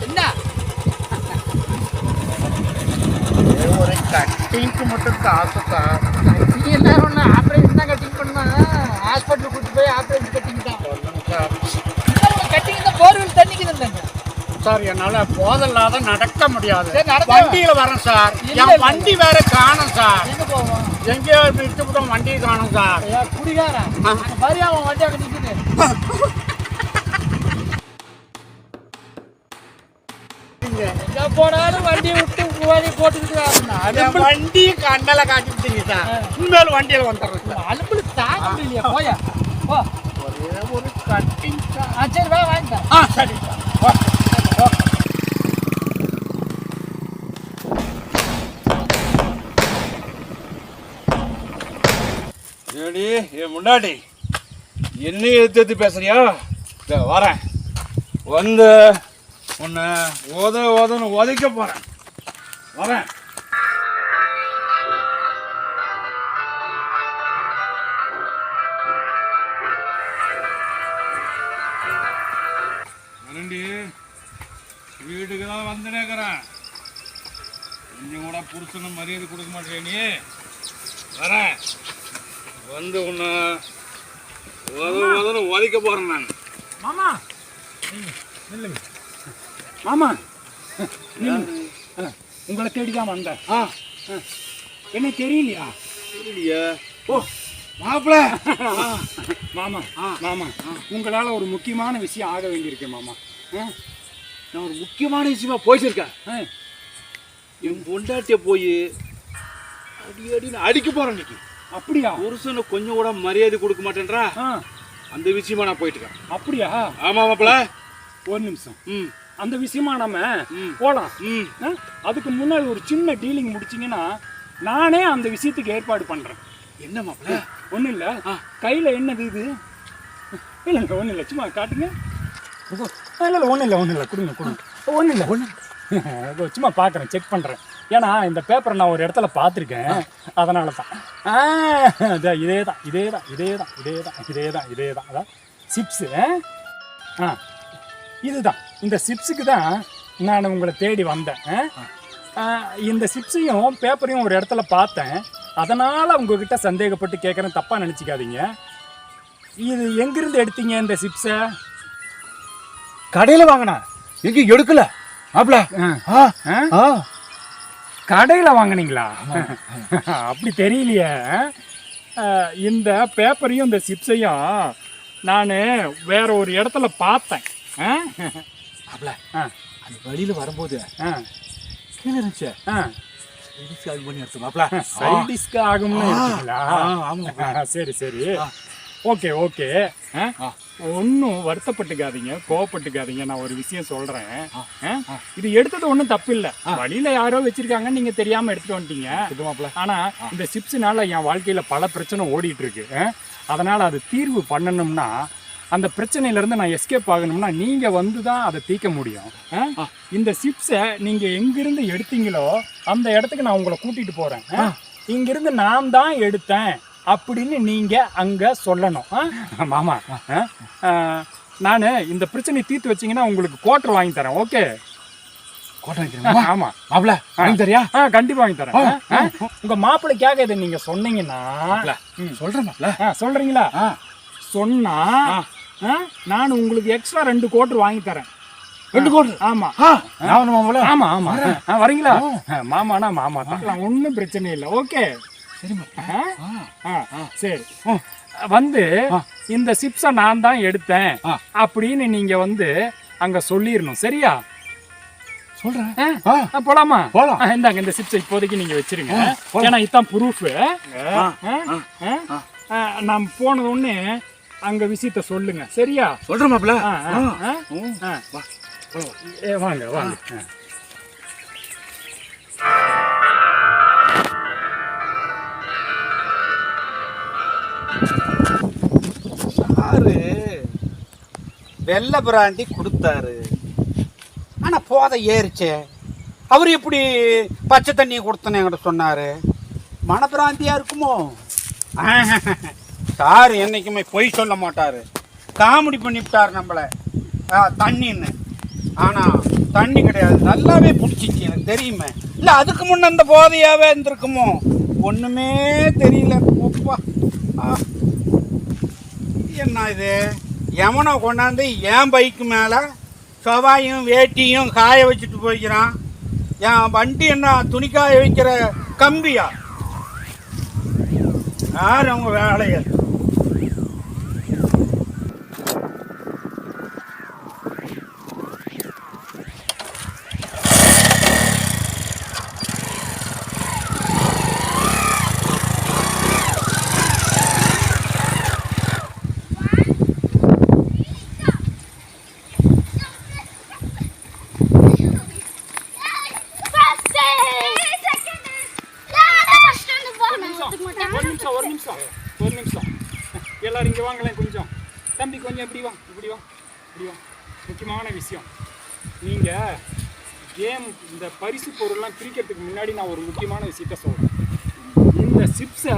என்ன ஒரு கட்டிங்க்கு மட்டும் காசு சார். நீ எல்லாரும் ஒன்று ஆப்ரேஷன் தான் கட்டிங் பண்ணா, ஹாஸ்பிட்டலுக்கு கூட்டு போய் ஆப்ரேஷன் கட்டிங் தான். சார் கட்டிங் தான் போர்வெல் தண்ணிக்கு இருந்தாங்க சார். என்னால போதல்லாத நடக்க முடியாது. நடக்க வண்டியில வரேன் சார். என் வண்டி வேற காணும் சார். எங்க போவோம்? எங்கேயோ விட்டுவிட்டோம், வண்டி காணும் சார். குடிகாரன் பாரு, அவன் வண்டி அங்கே நிற்குது. எங்க போனாலும் வண்டியை விட்டு வண்டி போட்டுக்கிட்டு வண்டி கண்டல காட்டிவிட்டீங்க சார். இனிமேல் வண்டியில வந்துடுறேன். அலுப்புல தாங்க முடியலையா? போயா போ. ஒரே ஒரு கட்டிங் சார். சரி வா, வாங்கிட்டேன். சரி சார். ஏடி என் முன்னாடி என்ன எடுத்து பேசுறியா? வரேன் வந்து உன்னை ஓதன்னு உதைக்க போறேன். வரேன். வரண்டி, வீட்டுக்கு தான் வந்துனேக்கிறேன். கொஞ்சம் கூட புருஷனை மரியாதை கொடுக்க மாட்டேன் நீ. வரேன் வந்து உன்னை உதைக்க போறேன் நான். மாமா இல்லைங்க மாமா, உங்களை தேடிதான் வந்தேன். என்ன தெரியலையா? தெரியலையா? ஓ மாப்பிள்ள. மாமா மாமா, உங்களால் ஒரு முக்கியமான விஷயம் ஆக வேண்டியிருக்கேன் மாமா. நான் ஒரு முக்கியமான விஷயமா போயிச்சிருக்கேன். என் பொண்டாட்டிய போய் அடின்னு அடிக்க போறேன் இன்னைக்கு. அப்படியா? புருஷனை கொஞ்சம் கூட மரியாதை கொடுக்க மாட்டேன்றா. அந்த விஷயமா நான் போயிட்டு இருக்கேன். அப்படியா? ஆமா மாப்பிள்ள. ஒரு நிமிஷம். அந்த விஷயமா நம்ம போலாம். அதுக்கு முன்னாடி ஒரு சின்ன டீலிங் முடிச்சிங்கன்னா நானே அந்த விஷயத்துக்கு ஏற்பாடு பண்றேன். என்ன மாப்பிள்ள? ஒன்றும் இல்லை. கையில் என்னது இது? இல்லை இல்லை, ஒன்றும் இல்லை, சும்மா காட்டுங்க. இல்லை இல்லை, ஒன்றும் இல்லை, கொடுங்க கொடுங்க. ஒன்றும் இல்லை, சும்மா பார்க்குறேன், செக் பண்ணுறேன். ஏன்னா இந்த பேப்பரை நான் ஒரு இடத்துல பார்த்துருக்கேன், அதனால தான். இதே தான் அதான் சிப்ஸு. இதுதான், இந்த சிப்ஸுக்கு தான் நான் உங்களை தேடி வந்தேன். இந்த சிப்ஸையும் பேப்பரையும் ஒரு இடத்துல பார்த்தேன், அதனால் உங்ககிட்ட சந்தேகப்பட்டு கேட்குறேன், தப்பாக நினச்சிக்காதீங்க. இது எங்கேருந்து எடுத்தீங்க இந்த சிப்ஸை? கடையில வாங்கினா எங்க எடுக்கல மாப்பிள. கடையில் வாங்கினீங்களா? அப்படி தெரியலையே. இந்த பேப்பரையும் இந்த சிப்ஸையும் நான் வேற ஒரு இடத்துல பார்த்தேன். மாப்பிள அந்த வழியில வரும்போது கீழே இருந்துச்சு. சைடிஸ்க்கு பண்ணி எடுத்து மாப்பிள. சைடிஸ்க்கு ஆகும்னு இருக்கீங்களா? சரி சரி, ஓகே ஓகே. ஒன்றும் வருத்தப்பட்டுக்காதீங்க, கோவப்பட்டுக்காதீங்க. நான் ஒரு விஷயம் சொல்கிறேன். இது எடுத்தது ஒன்றும் தப்பு இல்லை. வழியில் யாரோ வச்சுருக்காங்க, நீங்கள் தெரியாமல் எடுத்துகிட்டு வந்துட்டீங்க. ஆனால் இந்த சிப்ஸுனால என் வாழ்க்கையில் பல பிரச்சனை ஓடிட்டு இருக்கு. அதனால் அது தீர்வு பண்ணணும்னா, அந்த பிரச்சனையிலேருந்து நான் எஸ்கேப் ஆகணும்னா நீங்கள் வந்து தான் அதை தீர்க்க முடியும். இந்த சிப்ஸை நீங்கள் எங்கேருந்து எடுத்தீங்களோ அந்த இடத்துக்கு நான் உங்களை கூட்டிகிட்டு போகிறேன். இங்கேருந்து நான் தான் எடுத்தேன் அப்படின்னு நீங்கள் அங்கே சொல்லணும். மாமா, நான் இந்த பிரச்சனையை தீர்த்து வச்சிங்கன்னா உங்களுக்கு கோட்டர் வாங்கி தரேன். ஓகே? கோட்டர் வாங்கி. ஆமாம் மாப்பிள, வாங்கி தரியா? கண்டிப்பாக வாங்கி தரேன். உங்கள் மாப்பிள்ளைக்காக இதை நீங்கள் சொன்னீங்கன்னா சொல்கிறேன் மாப்பிள. சொல்கிறீங்களா? சொன்னால் நான் உங்களுக்கு எக்ஸ்ட்ரா 2 கோட்டர் வாங்கி தரேன். 2 கோட்டர்? ஆமாம். மாப்பிள. ஆமாம் ஆமாம். வரீங்களா? மாமாண்ணா மாமா தான், ஒன்றும் பிரச்சனை இல்லை. ஓகே? சரி, வந்து இந்த சிப்ஸை நான் தான் எடுத்தேன் அப்படின்னு நீங்க வந்து அங்க சொல்லிடணும். சரியா? சொல்றேன். போலாமா? போலாம். இந்தாங்க, இந்த சிப்ஸை இப்போதைக்கு நீங்க வச்சிருங்க. ஏன்னா இதுதான் ப்ரூஃப். நான் போனது ஒண்ணு அங்க விஷயத்த சொல்லுங்க. சரியா? சொல்றேன் மாப்பிள. வாங்க வாங்க. வெள்ளை பிராண்டி கொடுத்தாரு, ஆனால் போதை ஏறிச்சே. அவர் எப்படி பச்சை தண்ணியை கொடுத்தேன்னு என்கிட்ட சொன்னார்? மனப்பிராந்தியா இருக்குமோ? சார் என்னைக்குமே பொய் சொல்ல மாட்டார். காமெடி பண்ணிவிட்டார் நம்மளை தண்ணின்னு. ஆனால் தண்ணி கிடையாது, நல்லாவே பிடிச்சிச்சு. எனக்கு தெரியுமே. இல்லை அதுக்கு முன்ன அந்த போதையாகவே இருந்திருக்குமோ? ஒன்றுமே தெரியல. ஒப்பா, என்ன இது? எவனை கொண்டாந்து என் பைக்கு மேலே செவ்வாயும் வேட்டியும் காய வச்சுட்டு போய்க்கிறான். என் வண்டி என்ன துணிக்காய வைக்கிற கம்பியா? யார் அவங்க வேலையை? ஒரு நிமிஷம் எல்லாரும் இங்கே வாங்கலாம். கொஞ்சம் தம்பி, கொஞ்சம் இப்படி வா, இப்படி வா, இப்படி வா. முக்கியமான விஷயம், நீங்கள் கேம் இந்த பரிசு பொருள்லாம் பிரிக்கிறதுக்கு முன்னாடி நான் ஒரு முக்கியமான விஷயத்த சொல்கிறேன். இந்த சிப்ஸை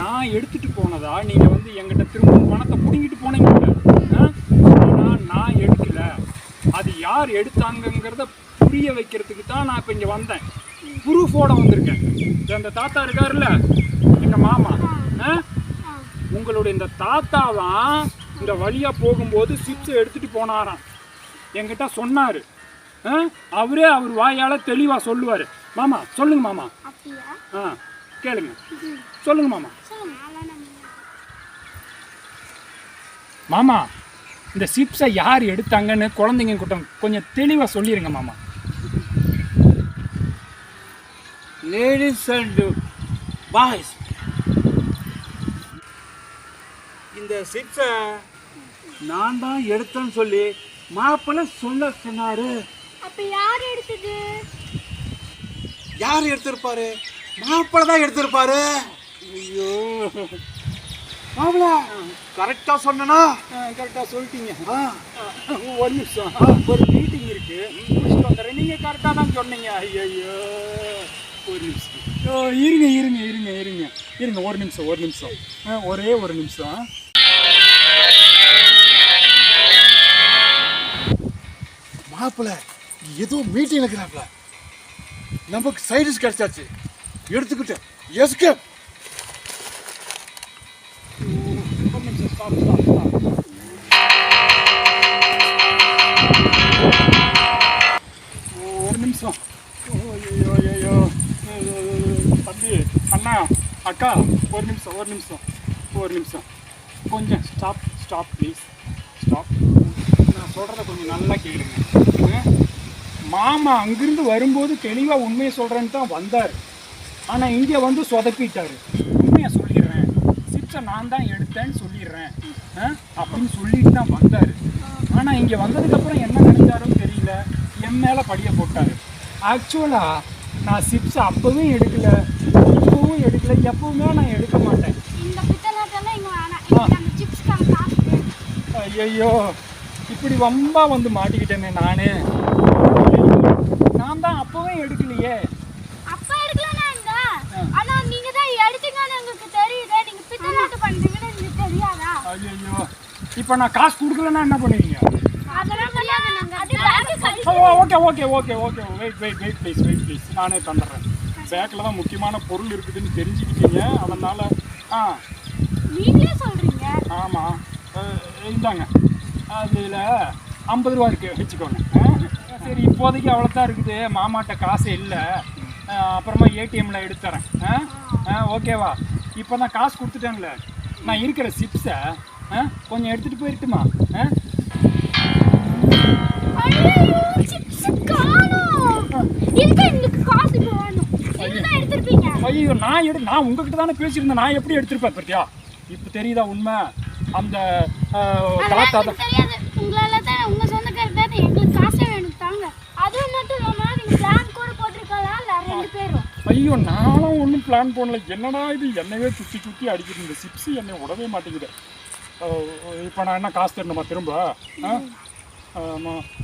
நான் எடுத்துகிட்டு போனதா நீங்கள் வந்து எங்கிட்ட திரும்ப பணத்தை பிடிங்கிட்டு போனீங்க. ஆனால் நான் எடுக்கலை. அது யார் எடுத்தாங்கங்கிறத புரிய வைக்கிறதுக்கு தான் நான் இப்போ இங்கே வந்தேன். ப்ரூஃபோட வந்திருக்கேன். இந்த தாத்தா இருக்காருல்ல, எங்கள் மாமா, உங்களுடைய இந்த தாத்தா தான் இந்த வழியாக போகும்போது சிப்ஸை எடுத்துகிட்டு போனாராம். என்கிட்ட சொன்னார். அவரே அவர் வாயால் தெளிவாக சொல்லுவார். மாமா சொல்லுங்க மாமா. கேளுங்க, சொல்லுங்க மாமா. மாமா, இந்த சிப்ஸை யார் எடுத்தாங்கன்னு குழந்தைங்க கூட்டம் கொஞ்சம் தெளிவாக சொல்லிடுங்க மாமா. லேடிஸ் அண்ட் பாய்ஸ், இந்த சிப்ஸை நான் தான் எடுத்தேன்னு சொல்லி மாப்பிள்ளை சொல்ல சொன்னாரு. அப்ப யார் எடுத்தது? யார் எடுத்திருப்பாரு? மாப்பிள்ளை தான் எடுத்திருப்பாரு. ஐயோ மாப்பிள்ளை, கரெக்டாக சொன்னா? கரெக்டாக சொல்லிட்டீங்க. ஒரு நிமிஷம், ஒரு மீட்டிங் இருக்கு, முடிச்சுட்டு வந்துடுறேன். நீங்கள் கரெக்டாக தான் சொன்னீங்க. ஐயோ ஒரு நிமிஷம். இருங்க இருங்க இருங்க இருங்க இருங்க ஒரு நிமிஷம், ஒரு நிமிஷம், ஒரே ஒரு நிமிஷம். மாப்பிள்ளை ஏதோ மீட்டிங் இருக்கிறாப்ல, நமக்கு சைடிஸ் கிடைச்சாச்சு, எடுத்துக்கிட்டு எஸ்கேப். ஒரு நிமிஷம், ஸ்டாப் ஸ்டாப் ஸ்டாப். அக்கா ஒரு நிமிஷம் கொஞ்சம் ஸ்டாப் ப்ளீஸ் ஸ்டாப். நான் சொல்கிறத கொஞ்சம் நல்லா கேளுங்க. மாமா அங்கிருந்து வரும்போது தெளிவாக உண்மையை சொல்கிறேன்னு தான் வந்தார். ஆனால் இங்கே வந்து சொதப்பிட்டார். உண்மையை சொல்லிடுறேன், சிப்ஸை நான் தான் எடுத்தேன்னு சொல்லிடுறேன் அப்படின்னு சொல்லிட்டு தான் வந்தார். ஆனால் இங்கே வந்ததுக்கப்புறம் என்ன நினைச்சாருன்னு தெரியல, என் மேலே படியை போட்டார். ஆக்சுவலாக நான் சிப்ஸை அப்போவும் எடுக்கல, இப்போவும் எடுக்கல, எப்பவுமே நான் எடுக்க மாட்டேன். இந்த பித்தலாட்டெல்லாம் இங்க வேணாம். எனக்கு அந்த சிப்ஸ்க்கான காசு வேணும். ஐயோ இப்படி வம்பா வந்து மாட்டிக்கிட்டேனே நானு. நான் தான் அப்போவே எடுக்கலையே. அப்ப எடுக்கலனா இந்த ஆனா நீங்க தான் எடுத்தீங்கன்னு எனக்கு தெரியுதே. நீங்க பித்தலாட்டம் பண்றீங்கன்னு எனக்கு தெரியாதா? ஐயோ இப்போ நான் காசு கொடுக்கலன்னா என்ன பண்ணுவீங்க? அதெல்லாம் முடியாது. நாங்க அது பேங்க் கழிச்சு ஓகே வெயிட் ப்ளீஸ் நானே தந்துடுறேன். பேக்கில் தான் முக்கியமான பொருள் இருக்குதுன்னு தெரிஞ்சுக்கிட்டீங்க, அதனால நீங்களே சொல்றீங்க. ஆமாம் இந்தாங்க, அதில் 50 ரூபா இருக்குது, வச்சுக்கோங்க. சரி இப்போதைக்கு அவ்வளோ தான் இருக்குது, மாமாட்ட காசு இல்லை, அப்புறமா ஏடிஎம்மில் எடுத்துறேன். ஓகேவா? இப்போ நான் காசு கொடுத்துட்டேன்ல, நான் இருக்கிற சிப்ஸை கொஞ்சம் எடுத்துகிட்டு போயிட்டுமா? ஐயோ சிப்ஸ் காணோம். இதுக்கு எனக்கு காசு வேணும். நீங்க தான் எடுத்துப்பீங்க. ஐயோ நான் உங்ககிட்ட தானே பேசியிருந்தேன், நான் எப்படி எடுத்திருப்பேன் பத்தியா? இப்போ தெரியுதா உண்மை? அந்த தாத்தா தான் தெரியாது. உங்களால தான் உங்க சொந்தக்காரர் தான் எங்களுக்கு காசே வேணும் தாங்க. அது மட்டும் இல்லாம நீங்க பிளான் கூட போட்டிருக்கீங்களா? 2 பேரும். ஐயோ நானும் ஒன்றும் பிளான் பண்ணல. என்னடா இது என்னவே சுற்றி அடிக்குது இந்த சிப்ஸு, என்னை விடவே மாட்டேங்குது. இப்போ நான் என்ன காசு தரணுமா திரும்ப?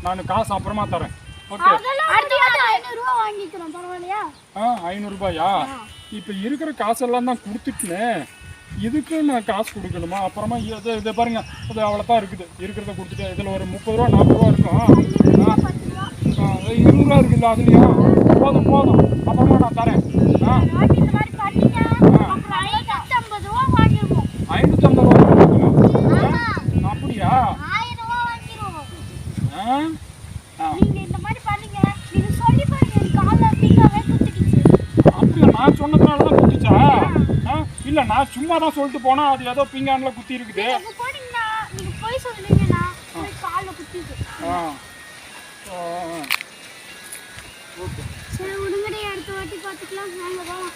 நான் காசு அப்புறமா தரேன். ஓகே அடுத்த வாரம் 500 ரூபா வாங்கிக்கிறோம், பரவாயில்லையா? 500 ரூபாயா? இப்போ இருக்கிற காசெல்லாம் தான் கொடுத்துட்டேன், இதுக்கு நான் காசு கொடுக்கணுமா? அப்புறமா இதை பாருங்க, அது அவ்வளோ தான் இருக்குது, இருக்கிறத கொடுத்துட்டேன். இதில் ஒரு 30 ரூபா 40 ரூபா இருக்கும், 20 ரூபா இருக்குல்ல, அதுலையும் போதும். அப்புறமா நான் தரேன். இந்த மாதிரி பண்ணீங்க அப்புறம் 550 ரூபா வாங்கிடுவோம். 550 ரூபா அப்படியா? 1000 ரூபா வாங்கிடுவோம். ஆ நீங்க இந்த மாதிரி பண்ணீங்க. நீங்க சொல்லி பாருங்க, என் கால்ல பிங்காவே குத்திக்கிச்சு. அப்படியா? நான் சொன்னதுனால தான் குத்திச்சா? இல்லை நான் சும்மா தான் சொல்லிட்டு போனால் அது ஏதோ பிங்கானில் குத்தி இருக்குது. நீங்க போனீங்கன்னா நீங்க போய் சொல்லுவீங்கன்னா கால்ல குத்திச்சு. ஓகே சரி விடுங்கடி, அடுத்த வாட்டி பார்த்துக்கலாம். வாங்க போகலாம்.